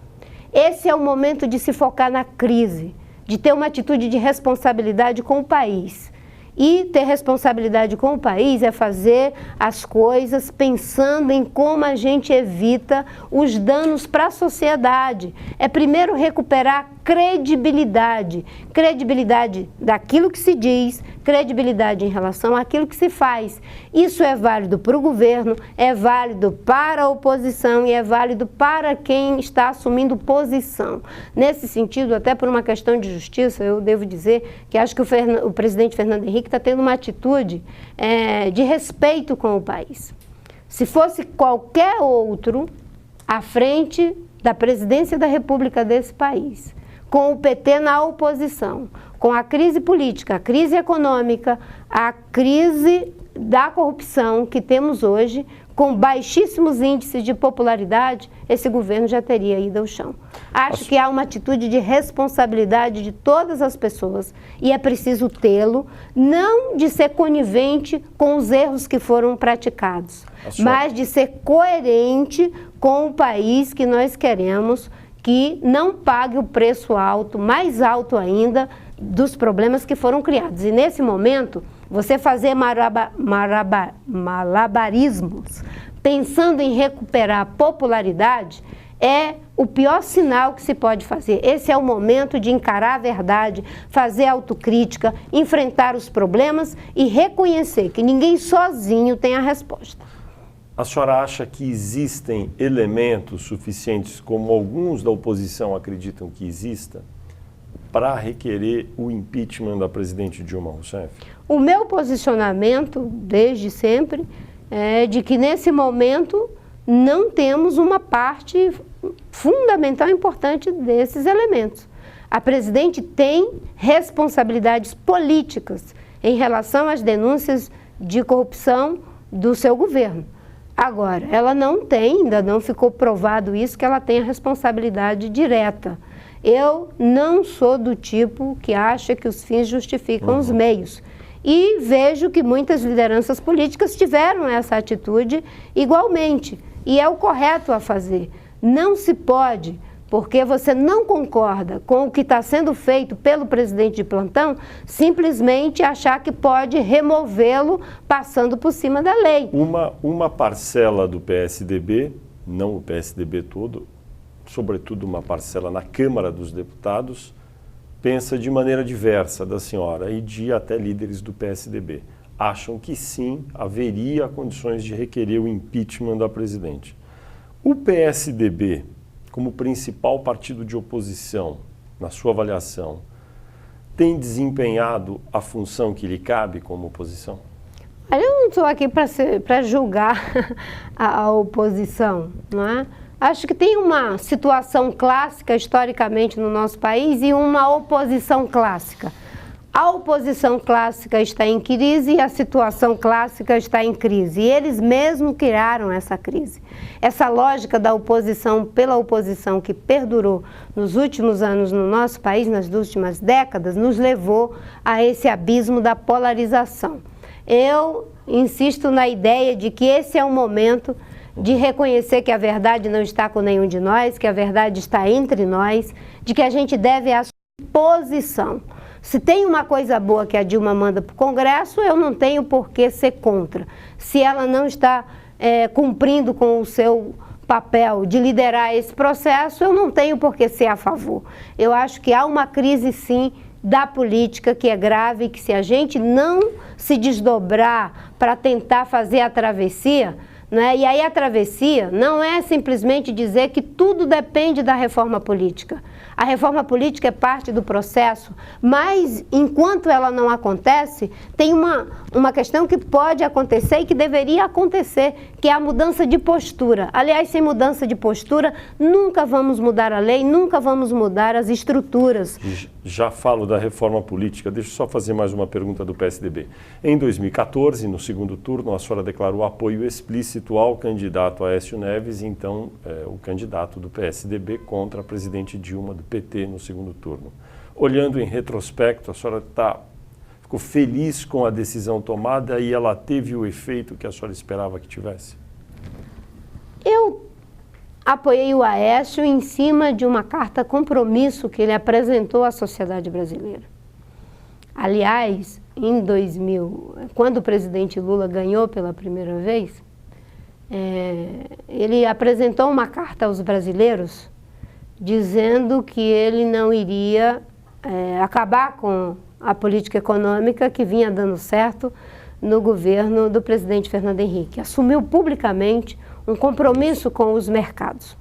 Esse é o momento de se focar na crise, de ter uma atitude de responsabilidade com o país. E ter responsabilidade com o país é fazer as coisas pensando em como a gente evita os danos para a sociedade. É primeiro recuperar credibilidade. Credibilidade daquilo que se diz, credibilidade em relação àquilo que se faz. Isso é válido para o governo, é válido para a oposição e é válido para quem está assumindo posição. Nesse sentido, até por uma questão de justiça, eu devo dizer que acho que o presidente Fernando Henrique está tendo uma atitude de respeito com o país. Se fosse qualquer outro à frente da presidência da República desse país, com o PT na oposição, com a crise política, a crise econômica, a crise da corrupção que temos hoje, com baixíssimos índices de popularidade, esse governo já teria ido ao chão. Acho que há uma atitude de responsabilidade de todas as pessoas e é preciso tê-lo, não de ser conivente com os erros que foram praticados, mas de ser coerente com o país que nós queremos, que não pague o preço alto, mais alto ainda, dos problemas que foram criados. E nesse momento, você fazer malabarismos, pensando em recuperar a popularidade, é o pior sinal que se pode fazer. Esse é o momento de encarar a verdade, fazer autocrítica, enfrentar os problemas e reconhecer que ninguém sozinho tem a resposta. A senhora acha que existem elementos suficientes, como alguns da oposição acreditam que exista, para requerer o impeachment da presidente Dilma Rousseff? O meu posicionamento, desde sempre, é de que nesse momento não temos uma parte fundamental e importante desses elementos. A presidente tem responsabilidades políticas em relação às denúncias de corrupção do seu governo. Agora, ela não tem, ainda não ficou provado isso, que ela tem a responsabilidade direta. Eu não sou do tipo que acha que os fins justificam os meios. E vejo que muitas lideranças políticas tiveram essa atitude igualmente. E é o correto a fazer. Não se pode, porque você não concorda com o que está sendo feito pelo presidente de plantão, simplesmente achar que pode removê-lo passando por cima da lei. Uma parcela do PSDB, não o PSDB todo, sobretudo uma parcela na Câmara dos Deputados, pensa de maneira diversa da senhora e de até líderes do PSDB. Acham que sim, haveria condições de requerer o impeachment da presidente. O PSDB, como principal partido de oposição, na sua avaliação, tem desempenhado a função que lhe cabe como oposição? Eu não estou aqui para julgar a oposição, não é? Acho que tem uma situação clássica historicamente no nosso país e uma oposição clássica. A oposição clássica está em crise e a situação clássica está em crise. E eles mesmos criaram essa crise. Essa lógica da oposição pela oposição que perdurou nos últimos anos no nosso país, nas últimas décadas, nos levou a esse abismo da polarização. Eu insisto na ideia de que esse é o momento de reconhecer que a verdade não está com nenhum de nós, que a verdade está entre nós, de que a gente deve assumir posição. Se tem uma coisa boa que a Dilma manda para o Congresso, eu não tenho por que ser contra. Se ela não está cumprindo com o seu papel de liderar esse processo, eu não tenho por que ser a favor. Eu acho que há uma crise, sim, da política que é grave, que se a gente não se desdobrar para tentar fazer a travessia, né? E aí a travessia não é simplesmente dizer que tudo depende da reforma política. A reforma política é parte do processo, mas enquanto ela não acontece, tem uma questão que pode acontecer e que deveria acontecer, que é a mudança de postura. Aliás, sem mudança de postura, nunca vamos mudar a lei, nunca vamos mudar as estruturas. Já falo da reforma política, deixa eu só fazer mais uma pergunta do PSDB. Em 2014, no segundo turno, a senhora declarou apoio explícito ao candidato Aécio Neves, então o candidato do PSDB contra a presidente Dilma do PT no segundo turno. Olhando em retrospecto, a senhora ficou feliz com a decisão tomada e ela teve o efeito que a senhora esperava que tivesse? Eu apoiei o Aécio em cima de uma carta compromisso que ele apresentou à sociedade brasileira. Aliás, em 2000, quando o presidente Lula ganhou pela primeira vez, ele apresentou uma carta aos brasileiros dizendo que ele não iria acabar com a política econômica que vinha dando certo no governo do presidente Fernando Henrique. Assumiu publicamente um compromisso com os mercados.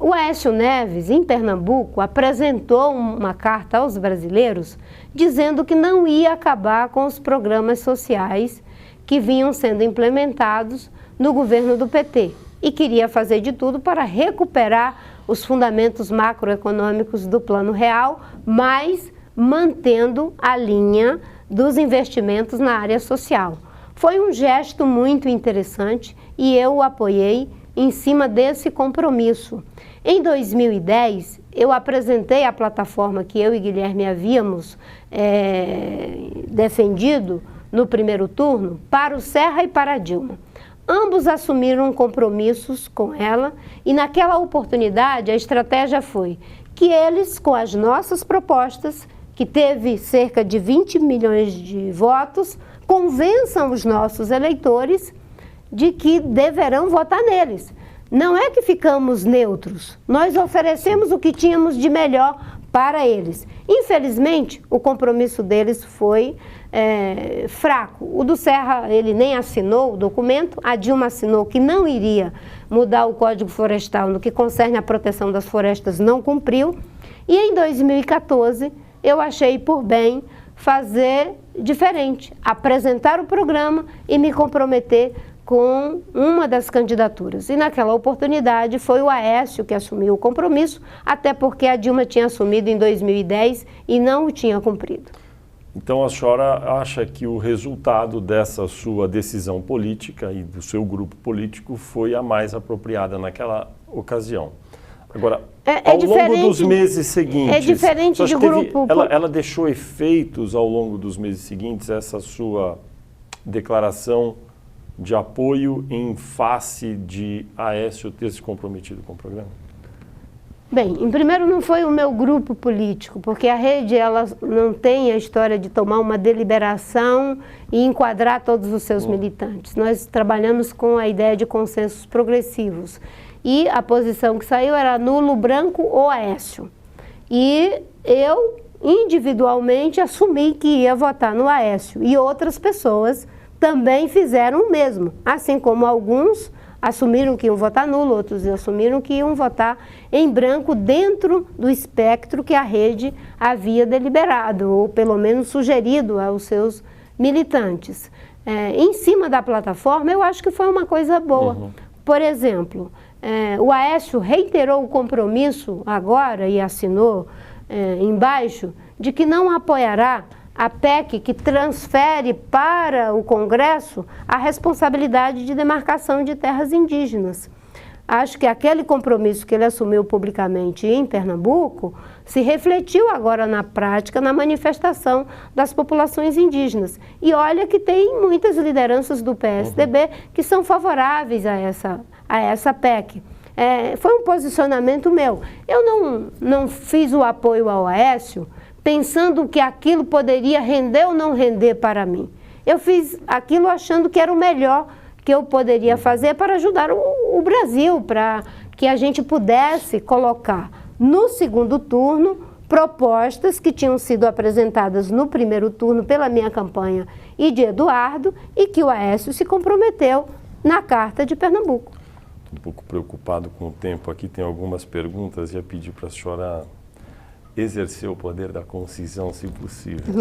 O Aécio Neves, em Pernambuco, apresentou uma carta aos brasileiros dizendo que não ia acabar com os programas sociais que vinham sendo implementados no governo do PT e queria fazer de tudo para recuperar os fundamentos macroeconômicos do Plano Real, mas mantendo a linha dos investimentos na área social. Foi um gesto muito interessante e eu o apoiei em cima desse compromisso. Em 2010, eu apresentei a plataforma que eu e Guilherme havíamos defendido no primeiro turno para o Serra e para a Dilma. Ambos assumiram compromissos com ela e naquela oportunidade a estratégia foi que eles, com as nossas propostas, que teve cerca de 20 milhões de votos, convençam os nossos eleitores de que deverão votar neles. Não é que ficamos neutros, nós oferecemos o que tínhamos de melhor para eles. Infelizmente, o compromisso deles foi fraco. O do Serra, ele nem assinou o documento, a Dilma assinou que não iria mudar o Código Florestal no que concerne à proteção das florestas, não cumpriu. E em 2014, eu achei por bem fazer diferente, apresentar o programa e me comprometer com uma das candidaturas. E naquela oportunidade foi o Aécio que assumiu o compromisso, até porque a Dilma tinha assumido em 2010 e não o tinha cumprido. Então a senhora acha que o resultado dessa sua decisão política e do seu grupo político foi a mais apropriada naquela ocasião. Agora, ao longo dos meses seguintes... É diferente de grupo... Ela deixou efeitos ao longo dos meses seguintes, essa sua declaração de apoio em face de Aécio ter se comprometido com o programa? Bem, em primeiro não foi o meu grupo político, porque a rede ela não tem a história de tomar uma deliberação e enquadrar todos os seus militantes. Nós trabalhamos com a ideia de consensos progressivos. E a posição que saiu era nulo, branco ou Aécio. E eu, individualmente, assumi que ia votar no Aécio. E outras pessoas também fizeram o mesmo. Assim como alguns assumiram que iam votar nulo, outros assumiram que iam votar em branco dentro do espectro que a rede havia deliberado, ou pelo menos sugerido aos seus militantes. Em cima da plataforma, eu acho que foi uma coisa boa. Por exemplo, o Aécio reiterou o compromisso agora e assinou embaixo de que não apoiará a PEC que transfere para o Congresso a responsabilidade de demarcação de terras indígenas. Acho que aquele compromisso que ele assumiu publicamente em Pernambuco se refletiu agora na prática, na manifestação das populações indígenas. E olha que tem muitas lideranças do PSDB que são favoráveis a essa PEC. Foi um posicionamento meu. Eu não fiz o apoio ao Aécio pensando que aquilo poderia render ou não render para mim. Eu fiz aquilo achando que era o melhor que eu poderia fazer para ajudar o Brasil, para que a gente pudesse colocar no segundo turno propostas que tinham sido apresentadas no primeiro turno pela minha campanha e de Eduardo e que o Aécio se comprometeu na Carta de Pernambuco. Estou um pouco preocupado com o tempo aqui, tem algumas perguntas e ia pedir para a senhora exercer o poder da concisão, se possível.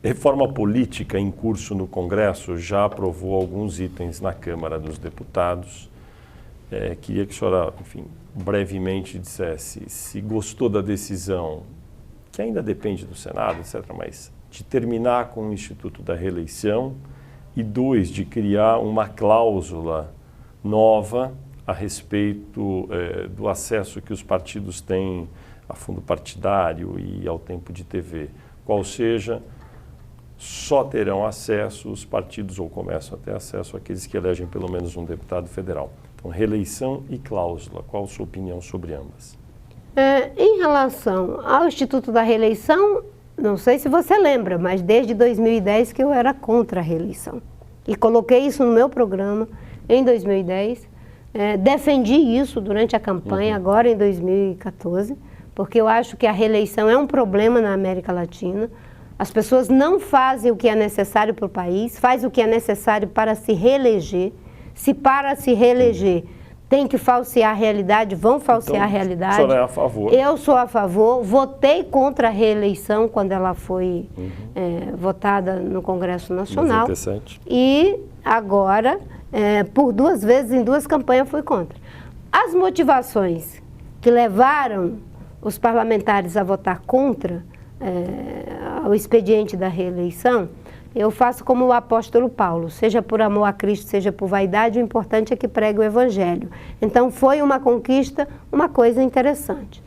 Reforma política em curso no Congresso já aprovou alguns itens na Câmara dos Deputados. Queria que a senhora, enfim, brevemente dissesse se gostou da decisão, que ainda depende do Senado, etc., mas de terminar com o Instituto da Reeleição e, 2, de criar uma cláusula nova a respeito do acesso que os partidos têm a fundo partidário e ao tempo de TV. Qual seja, só terão acesso os partidos, ou começam a ter acesso aqueles que elegem pelo menos um deputado federal. Então, reeleição e cláusula, qual a sua opinião sobre ambas? Em relação ao Instituto da Reeleição, não sei se você lembra, mas desde 2010 que eu era contra a reeleição. E coloquei isso no meu programa em 2010. Defendi isso durante a campanha, agora em 2014, porque eu acho que a reeleição é um problema na América Latina. As pessoas não fazem o que é necessário para o país, fazem o que é necessário para se reeleger. Se para se reeleger tem que falsear a realidade, vão falsear a realidade. A senhora é a favor? Eu sou a favor, votei contra a reeleição quando ela foi votada no Congresso Nacional. 97. E agora, por 2 vezes, em 2 campanhas, fui contra. As motivações que levaram os parlamentares a votar contra o expediente da reeleição, eu faço como o apóstolo Paulo, seja por amor a Cristo, seja por vaidade, o importante é que pregue o Evangelho. Então foi uma conquista, uma coisa interessante.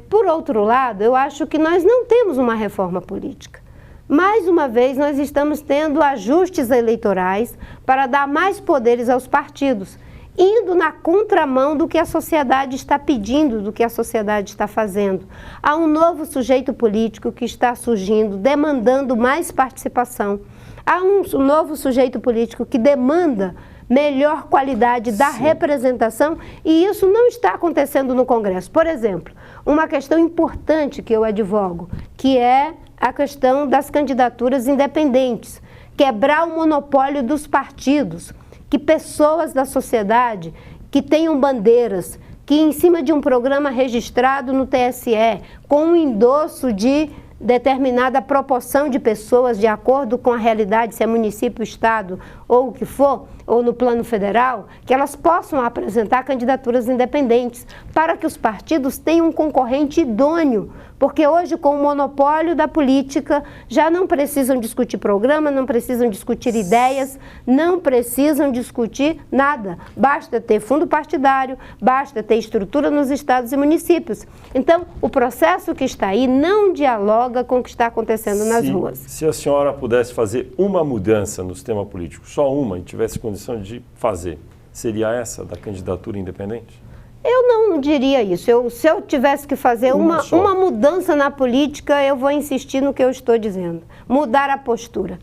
Por outro lado, eu acho que nós não temos uma reforma política. Mais uma vez, nós estamos tendo ajustes eleitorais para dar mais poderes aos partidos, indo na contramão do que a sociedade está pedindo, do que a sociedade está fazendo. Há um novo sujeito político que está surgindo, demandando mais participação. Há um novo sujeito político que demanda melhor qualidade da representação, e isso não está acontecendo no Congresso. Por exemplo, uma questão importante que eu advogo, que é a questão das candidaturas independentes, quebrar o monopólio dos partidos, que pessoas da sociedade que tenham bandeiras, que em cima de um programa registrado no TSE, com um endosso de determinada proporção de pessoas de acordo com a realidade, se é município, estado ou o que for, ou no plano federal, que elas possam apresentar candidaturas independentes para que os partidos tenham um concorrente idôneo, porque hoje com o monopólio da política já não precisam discutir programa, não precisam discutir ideias, não precisam discutir nada, basta ter fundo partidário, basta ter estrutura nos estados e municípios. Então, o processo que está aí não dialoga com o que está acontecendo nas ruas. Se a senhora pudesse fazer uma mudança no sistema político, só uma, e tivesse condição de fazer, seria essa da candidatura independente? Eu não diria isso. Se eu tivesse que fazer uma mudança na política, eu vou insistir no que eu estou dizendo. Mudar a postura.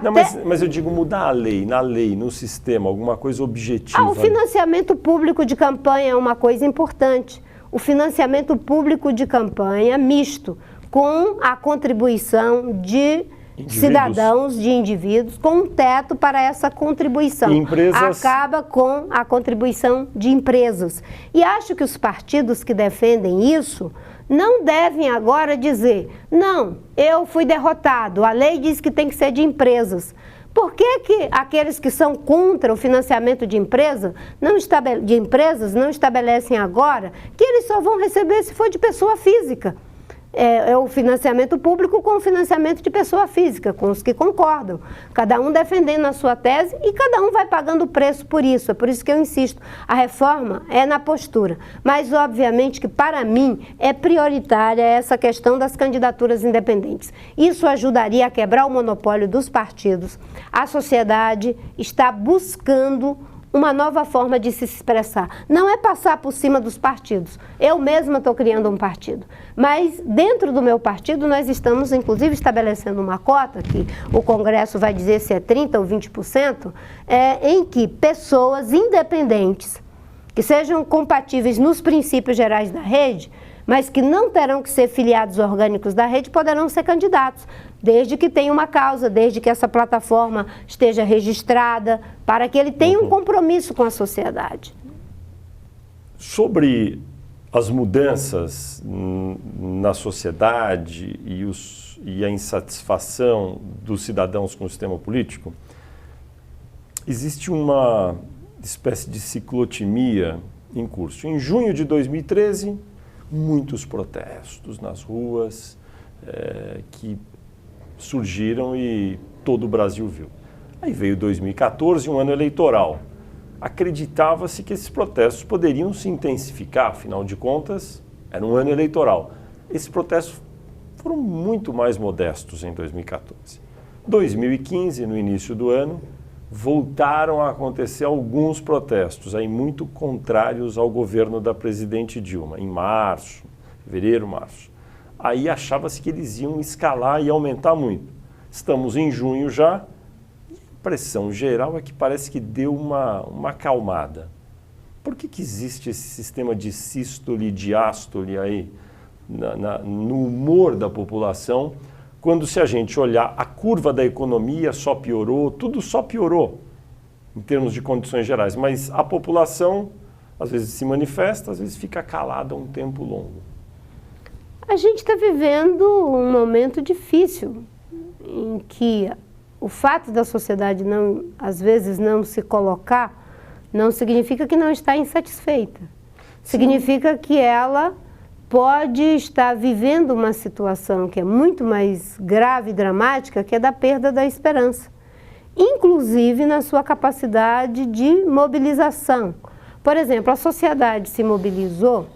Não, mas eu digo mudar a lei, na lei, no sistema, alguma coisa objetiva. O financiamento público de campanha é uma coisa importante. O financiamento público de campanha misto com a contribuição de cidadãos, de indivíduos, com um teto para essa contribuição. Acaba com a contribuição de empresas. E acho que os partidos que defendem isso não devem agora dizer, não, eu fui derrotado, a lei diz que tem que ser de empresas. Por que que aqueles que são contra o financiamento de empresas não estabelecem agora que eles só vão receber se for de pessoa física? É o financiamento público com o financiamento de pessoa física, com os que concordam. Cada um defendendo a sua tese e cada um vai pagando o preço por isso. É por isso que eu insisto, a reforma é na postura. Mas, obviamente, que para mim é prioritária essa questão das candidaturas independentes. Isso ajudaria a quebrar o monopólio dos partidos. A sociedade está buscando uma nova forma de se expressar. Não é passar por cima dos partidos. Eu mesma estou criando um partido. Mas dentro do meu partido nós estamos, inclusive, estabelecendo uma cota, que o Congresso vai dizer se é 30% ou 20%, em que pessoas independentes, que sejam compatíveis nos princípios gerais da rede, mas que não terão que ser filiados orgânicos da rede, poderão ser candidatos, desde que tenha uma causa, desde que essa plataforma esteja registrada, para que ele tenha um compromisso com a sociedade. Sobre as mudanças na sociedade e a insatisfação dos cidadãos com o sistema político, existe uma espécie de ciclotimia em curso. Em junho de 2013, muitos protestos nas ruas que surgiram e todo o Brasil viu. Aí veio 2014, um ano eleitoral. Acreditava-se que esses protestos poderiam se intensificar, afinal de contas, era um ano eleitoral. Esses protestos foram muito mais modestos em 2014. 2015, no início do ano, voltaram a acontecer alguns protestos, aí muito contrários ao governo da presidente Dilma, em março, fevereiro, março. Aí achava-se que eles iam escalar e aumentar muito. Estamos em junho já, e a impressão geral é que parece que deu uma acalmada. Por que existe esse sistema de sístole e diástole aí no humor da população, quando se a gente olhar a curva da economia só piorou, tudo só piorou em termos de condições gerais, mas a população às vezes se manifesta, às vezes fica calada um tempo longo. A gente está vivendo um momento difícil, em que o fato da sociedade às vezes não se colocar, não significa que não está insatisfeita. Significa que ela pode estar vivendo uma situação que é muito mais grave e dramática, que é da perda da esperança, inclusive na sua capacidade de mobilização. Por exemplo, a sociedade se mobilizou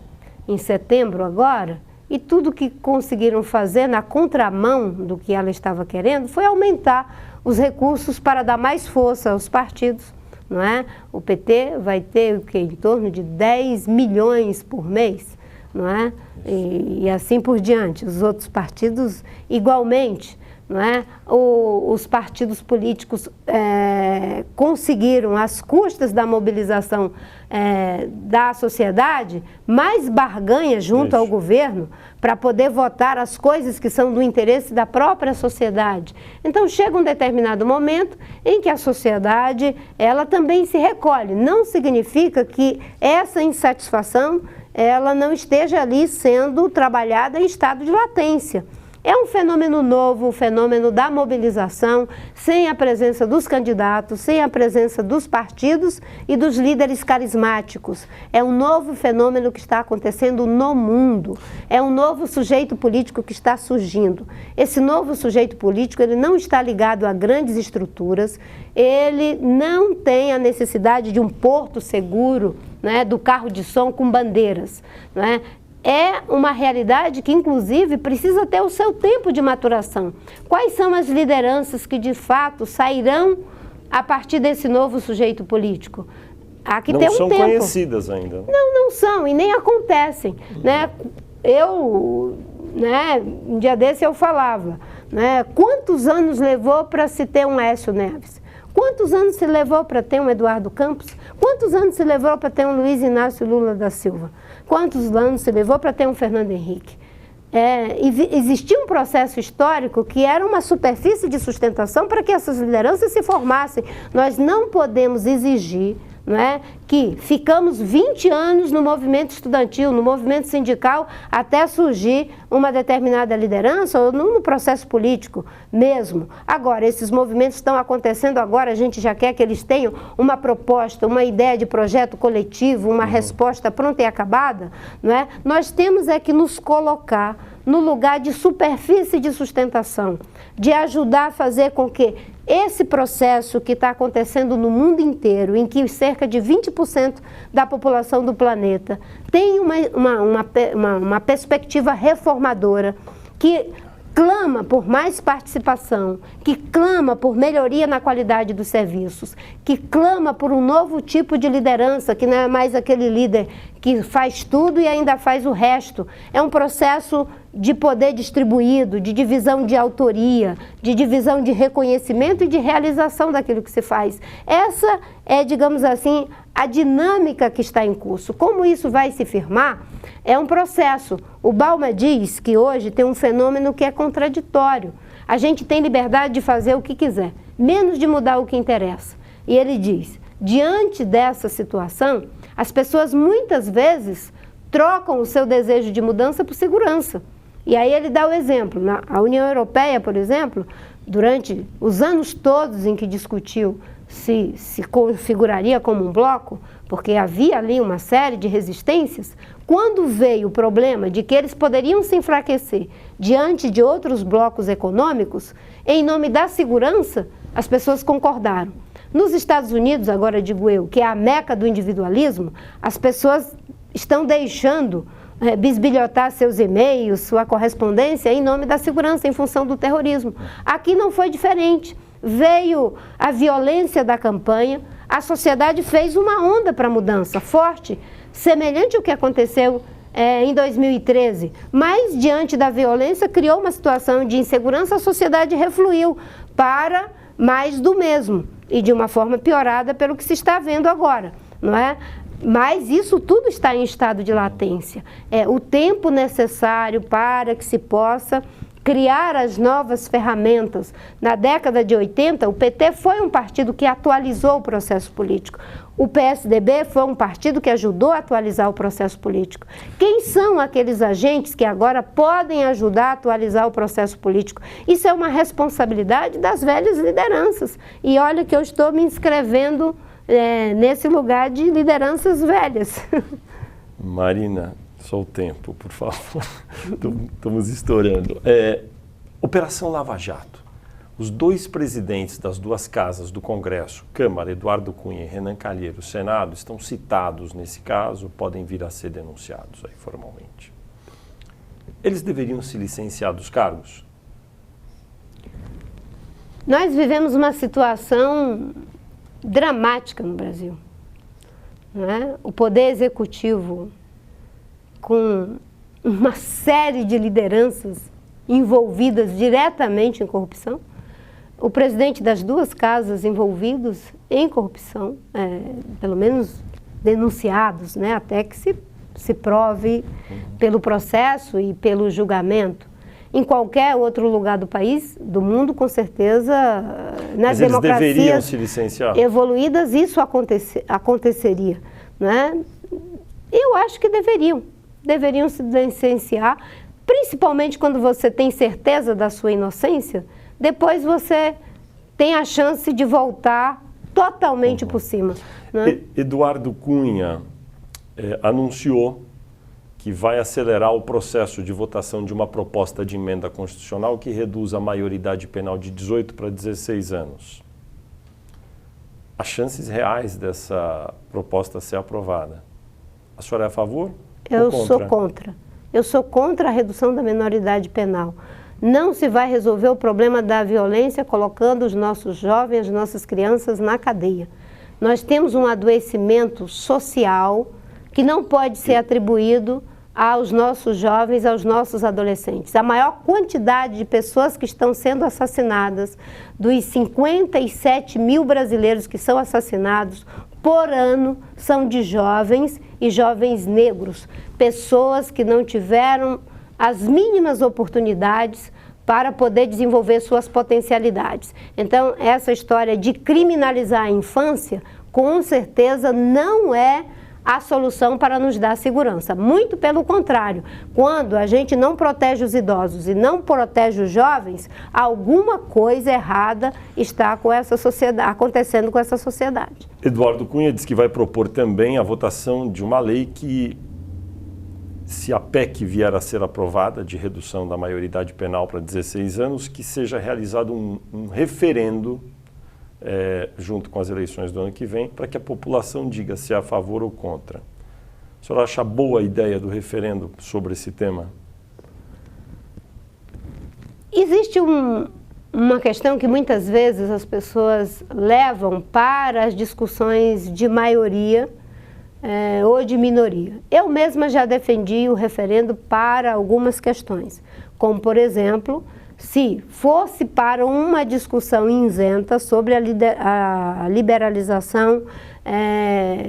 em setembro agora, e tudo que conseguiram fazer na contramão do que ela estava querendo foi aumentar os recursos para dar mais força aos partidos, não é? O PT vai ter o quê? Em torno de 10 milhões por mês. não é? E assim por diante. Os outros partidos igualmente, não é? Os partidos políticos conseguiram, às custas da mobilização da sociedade, mais barganha junto ao governo para poder votar as coisas que são do interesse da própria sociedade. Então chega um determinado momento em que a sociedade, ela também se recolhe. Não significa que essa insatisfação ela não esteja ali sendo trabalhada em estado de latência. É um fenômeno novo, o fenômeno da mobilização, sem a presença dos candidatos, sem a presença dos partidos e dos líderes carismáticos. É um novo fenômeno que está acontecendo no mundo. É um novo sujeito político que está surgindo. Esse novo sujeito político, ele não está ligado a grandes estruturas, ele não tem a necessidade de um porto seguro, né, do carro de som com bandeiras, né? É uma realidade que, inclusive, precisa ter o seu tempo de maturação. Quais são as lideranças que, de fato, sairão a partir desse novo sujeito político? Há que ter um tempo. Não são conhecidas ainda. Não são e nem acontecem. Né? Um dia desse eu falava, né? Quantos anos levou para se ter um Aécio Neves? Quantos anos se levou para ter um Eduardo Campos? Quantos anos se levou para ter um Luiz Inácio Lula da Silva? Quantos anos se levou para ter um Fernando Henrique? Existia um processo histórico que era uma superfície de sustentação para que essas lideranças se formassem. Nós não podemos exigir, não é, que ficamos 20 anos no movimento estudantil, no movimento sindical, até surgir uma determinada liderança ou no processo político mesmo. Agora, esses movimentos estão acontecendo agora, a gente já quer que eles tenham uma proposta, uma ideia de projeto coletivo, uma resposta pronta e acabada, não é? Nós temos que nos colocar no lugar de superfície de sustentação, de ajudar a fazer com que esse processo que está acontecendo no mundo inteiro, em que cerca de 20% da população do planeta tem uma perspectiva reformadora, que clama por mais participação, que clama por melhoria na qualidade dos serviços, que clama por um novo tipo de liderança, que não é mais aquele líder que faz tudo e ainda faz o resto. É um processo de poder distribuído, de divisão de autoria, de divisão de reconhecimento e de realização daquilo que se faz. Essa é, digamos assim, a dinâmica que está em curso. Como isso vai se firmar? É um processo. O Balma diz que hoje tem um fenômeno que é contraditório. A gente tem liberdade de fazer o que quiser, menos de mudar o que interessa. E ele diz, diante dessa situação, as pessoas muitas vezes trocam o seu desejo de mudança por segurança. E aí ele dá o exemplo. A União Europeia, por exemplo, durante os anos todos em que discutiu se configuraria como um bloco, porque havia ali uma série de resistências, quando veio o problema de que eles poderiam se enfraquecer diante de outros blocos econômicos, em nome da segurança, as pessoas concordaram. Nos Estados Unidos, agora digo eu, que é a meca do individualismo, as pessoas estão deixando bisbilhotar seus e-mails, sua correspondência em nome da segurança, em função do terrorismo. Aqui não foi diferente. Veio a violência da campanha, a sociedade fez uma onda para a mudança forte, semelhante ao que aconteceu em 2013. Mas, diante da violência, criou uma situação de insegurança, a sociedade refluiu para mais do mesmo, e de uma forma piorada pelo que se está vendo agora, não é? Mas isso tudo está em estado de latência. É o tempo necessário para que se possa criar as novas ferramentas. Na década de 80, o PT foi um partido que atualizou o processo político. O PSDB foi um partido que ajudou a atualizar o processo político. Quem são aqueles agentes que agora podem ajudar a atualizar o processo político? Isso é uma responsabilidade das velhas lideranças. E olha que eu estou me inscrevendo nesse lugar de lideranças velhas. Marina, só o tempo, por favor. Estamos estourando. Operação Lava Jato. Os dois presidentes das duas casas do Congresso, Câmara, Eduardo Cunha e Renan Calheiros, Senado, estão citados nesse caso, podem vir a ser denunciados aí formalmente. Eles deveriam se licenciar dos cargos? Nós vivemos uma situação dramática no Brasil, não é? O Poder Executivo com uma série de lideranças envolvidas diretamente em corrupção, o presidente das duas casas envolvidos em corrupção, pelo menos denunciados, né, até que se prove pelo processo e pelo julgamento. Em qualquer outro lugar do país, do mundo, com certeza, nas Mas eles deveriam democracias se licenciar? Evoluídas, isso aconteceria, né? Eu acho que deveriam se licenciar, principalmente quando você tem certeza da sua inocência, depois você tem a chance de voltar totalmente por cima, né? Eduardo Cunha anunciou que vai acelerar o processo de votação de uma proposta de emenda constitucional que reduz a maioridade penal de 18 para 16 anos. As chances reais dessa proposta ser aprovada, a senhora é a favor? Eu sou contra. Eu sou contra a redução da menoridade penal. Não se vai resolver o problema da violência colocando os nossos jovens, as nossas crianças na cadeia. Nós temos um adoecimento social que não pode ser atribuído aos nossos jovens, aos nossos adolescentes. A maior quantidade de pessoas que estão sendo assassinadas, dos 57 mil brasileiros que são assassinados por ano, são de jovens e jovens negros, pessoas que não tiveram as mínimas oportunidades para poder desenvolver suas potencialidades. Então, essa história de criminalizar a infância, com certeza não é a solução para nos dar segurança. Muito pelo contrário, quando a gente não protege os idosos e não protege os jovens, alguma coisa errada está com essa sociedade, acontecendo com essa sociedade. Eduardo Cunha diz que vai propor também a votação de uma lei que, se a PEC vier a ser aprovada, de redução da maioridade penal para 16 anos, que seja realizado um referendo junto com as eleições do ano que vem, para que a população diga se é a favor ou contra. A senhora acha boa a ideia do referendo sobre esse tema? Existe uma questão que muitas vezes as pessoas levam para as discussões de maioria ou de minoria. Eu mesma já defendi o referendo para algumas questões, como, por exemplo, se fosse para uma discussão isenta sobre a liberalização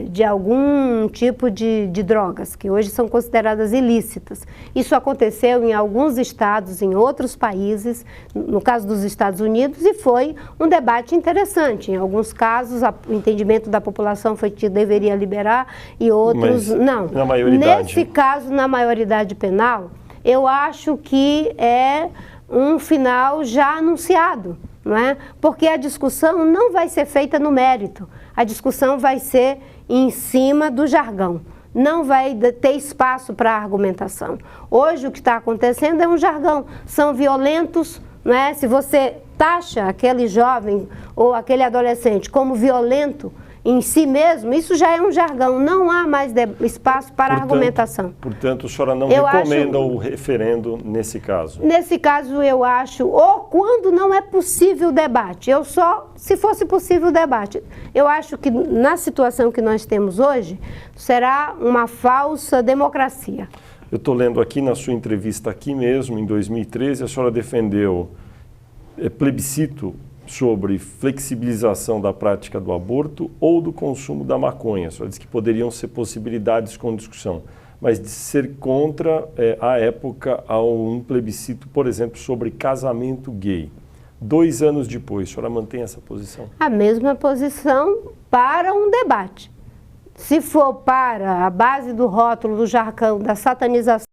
de algum tipo de drogas, que hoje são consideradas ilícitas. Isso aconteceu em alguns estados, em outros países, no caso dos Estados Unidos, e foi um debate interessante. Em alguns casos, o entendimento da população foi que deveria liberar e outros não. Na maioridade. Nesse caso, na maioridade penal, eu acho que é um final já anunciado, não é? Porque a discussão não vai ser feita no mérito, a discussão vai ser em cima do jargão, não vai ter espaço para argumentação. Hoje o que está acontecendo é um jargão, são violentos, não é? Se você taxa aquele jovem ou aquele adolescente como violento em si mesmo, isso já é um jargão, não há mais espaço para argumentação. Portanto, a senhora não recomenda o referendo nesse caso? Nesse caso, eu acho, ou quando não é possível o debate, se fosse possível o debate, eu acho que na situação que nós temos hoje, será uma falsa democracia. Eu estou lendo aqui na sua entrevista aqui mesmo, em 2013, a senhora defendeu plebiscito sobre flexibilização da prática do aborto ou do consumo da maconha. A senhora disse que poderiam ser possibilidades com discussão, mas de ser contra, à época, a um plebiscito, por exemplo, sobre casamento gay. 2 anos depois, a senhora mantém essa posição? A mesma posição para um debate. Se for para a base do rótulo, do jargão, da satanização,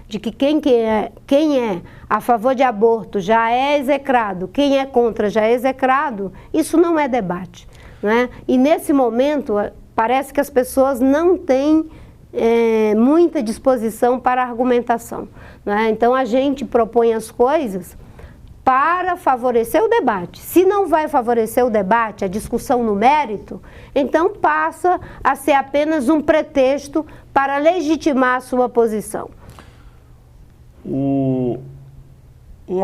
de que quem é a favor de aborto já é execrado, quem é contra já é execrado, isso não é debate, né? E nesse momento parece que as pessoas não têm muita disposição para argumentação, né? Então a gente propõe as coisas para favorecer o debate. Se não vai favorecer o debate, a discussão no mérito, então passa a ser apenas um pretexto para legitimar a sua posição. Um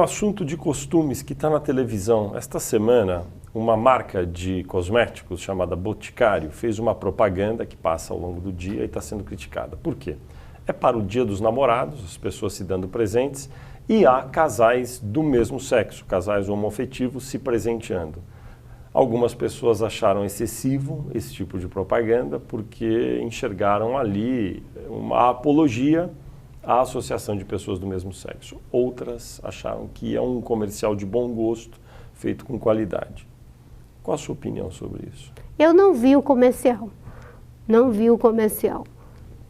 assunto de costumes que está na televisão. Esta semana, uma marca de cosméticos chamada Boticário fez uma propaganda que passa ao longo do dia e está sendo criticada. Por quê? é para o Dia dos Namorados, as pessoas se dando presentes, e há casais do mesmo sexo, casais homoafetivos se presenteando. Algumas pessoas acharam excessivo esse tipo de propaganda porque enxergaram ali uma apologia à associação de pessoas do mesmo sexo. Outras acharam que é um comercial de bom gosto, feito com qualidade. Qual a sua opinião sobre isso? Eu não vi o comercial, não vi o comercial.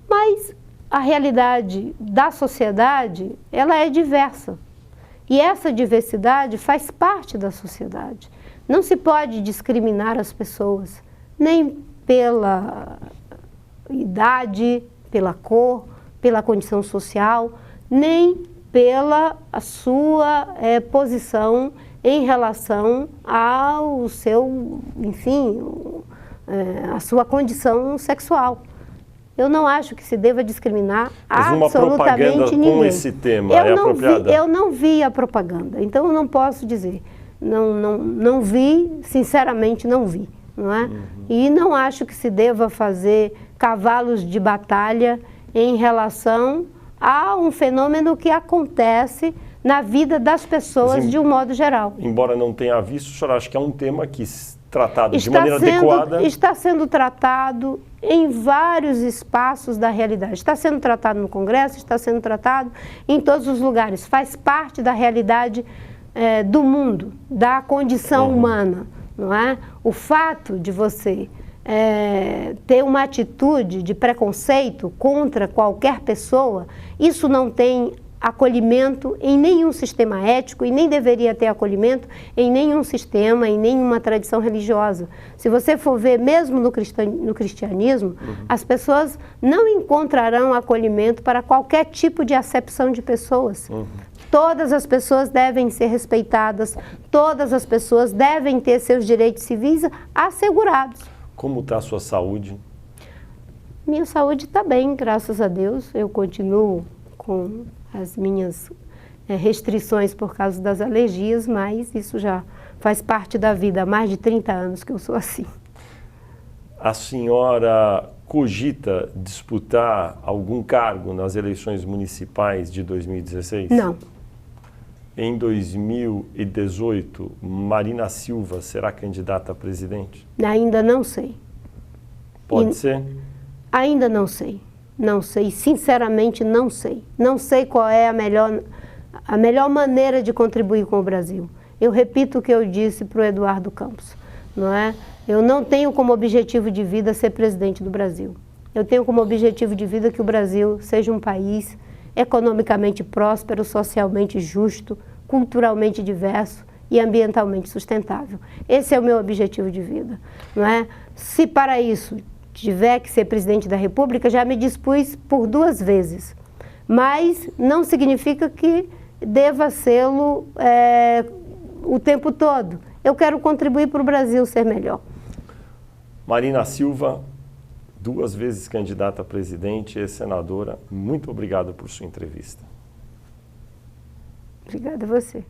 Mas a realidade da sociedade, ela é diversa. E essa diversidade faz parte da sociedade. Não se pode discriminar as pessoas, nem pela idade, pela cor, pela condição social, nem pela sua posição em relação ao seu, enfim, a sua condição sexual. Eu não acho que se deva discriminar absolutamente ninguém. Mas uma propaganda com esse tema é apropriada? Eu não vi a propaganda, então eu não posso dizer. Não vi, sinceramente não vi, não é? E não acho que se deva fazer cavalos de batalha em relação a um fenômeno que acontece na vida das pessoas de um modo geral. Embora não tenha visto, o senhor acha que é um tema que tratado de maneira adequada? Está sendo tratado em vários espaços da realidade. Está sendo tratado no Congresso, está sendo tratado em todos os lugares. Faz parte da realidade do mundo, da condição humana, não é? O fato de você ter uma atitude de preconceito contra qualquer pessoa, isso não tem acolhimento em nenhum sistema ético e nem deveria ter acolhimento em nenhum sistema, em nenhuma tradição religiosa. Se você for ver, mesmo no cristianismo, as pessoas não encontrarão acolhimento para qualquer tipo de acepção de pessoas. Todas as pessoas devem ser respeitadas, todas as pessoas devem ter seus direitos civis assegurados. Como está a sua saúde? Minha saúde está bem, graças a Deus. Eu continuo com as minhas restrições por causa das alergias, mas isso já faz parte da vida. Há mais de 30 anos que eu sou assim. A senhora cogita disputar algum cargo nas eleições municipais de 2016? Não. Em 2018, Marina Silva será candidata a presidente? Ainda não sei. Pode ser? Ainda não sei. Não sei, sinceramente não sei. Não sei qual é a melhor maneira de contribuir com o Brasil. Eu repito o que eu disse para o Eduardo Campos, não é? Eu não tenho como objetivo de vida ser presidente do Brasil. Eu tenho como objetivo de vida que o Brasil seja um país economicamente próspero, socialmente justo, culturalmente diverso e ambientalmente sustentável. Esse é o meu objetivo de vida, não é? Se para isso tiver que ser presidente da República, já me dispus por 2 vezes, mas não significa que deva sê-lo o tempo todo. Eu quero contribuir para o Brasil ser melhor. Marina Silva, 2 vezes candidata a presidente e senadora, muito obrigado por sua entrevista. Obrigada a você.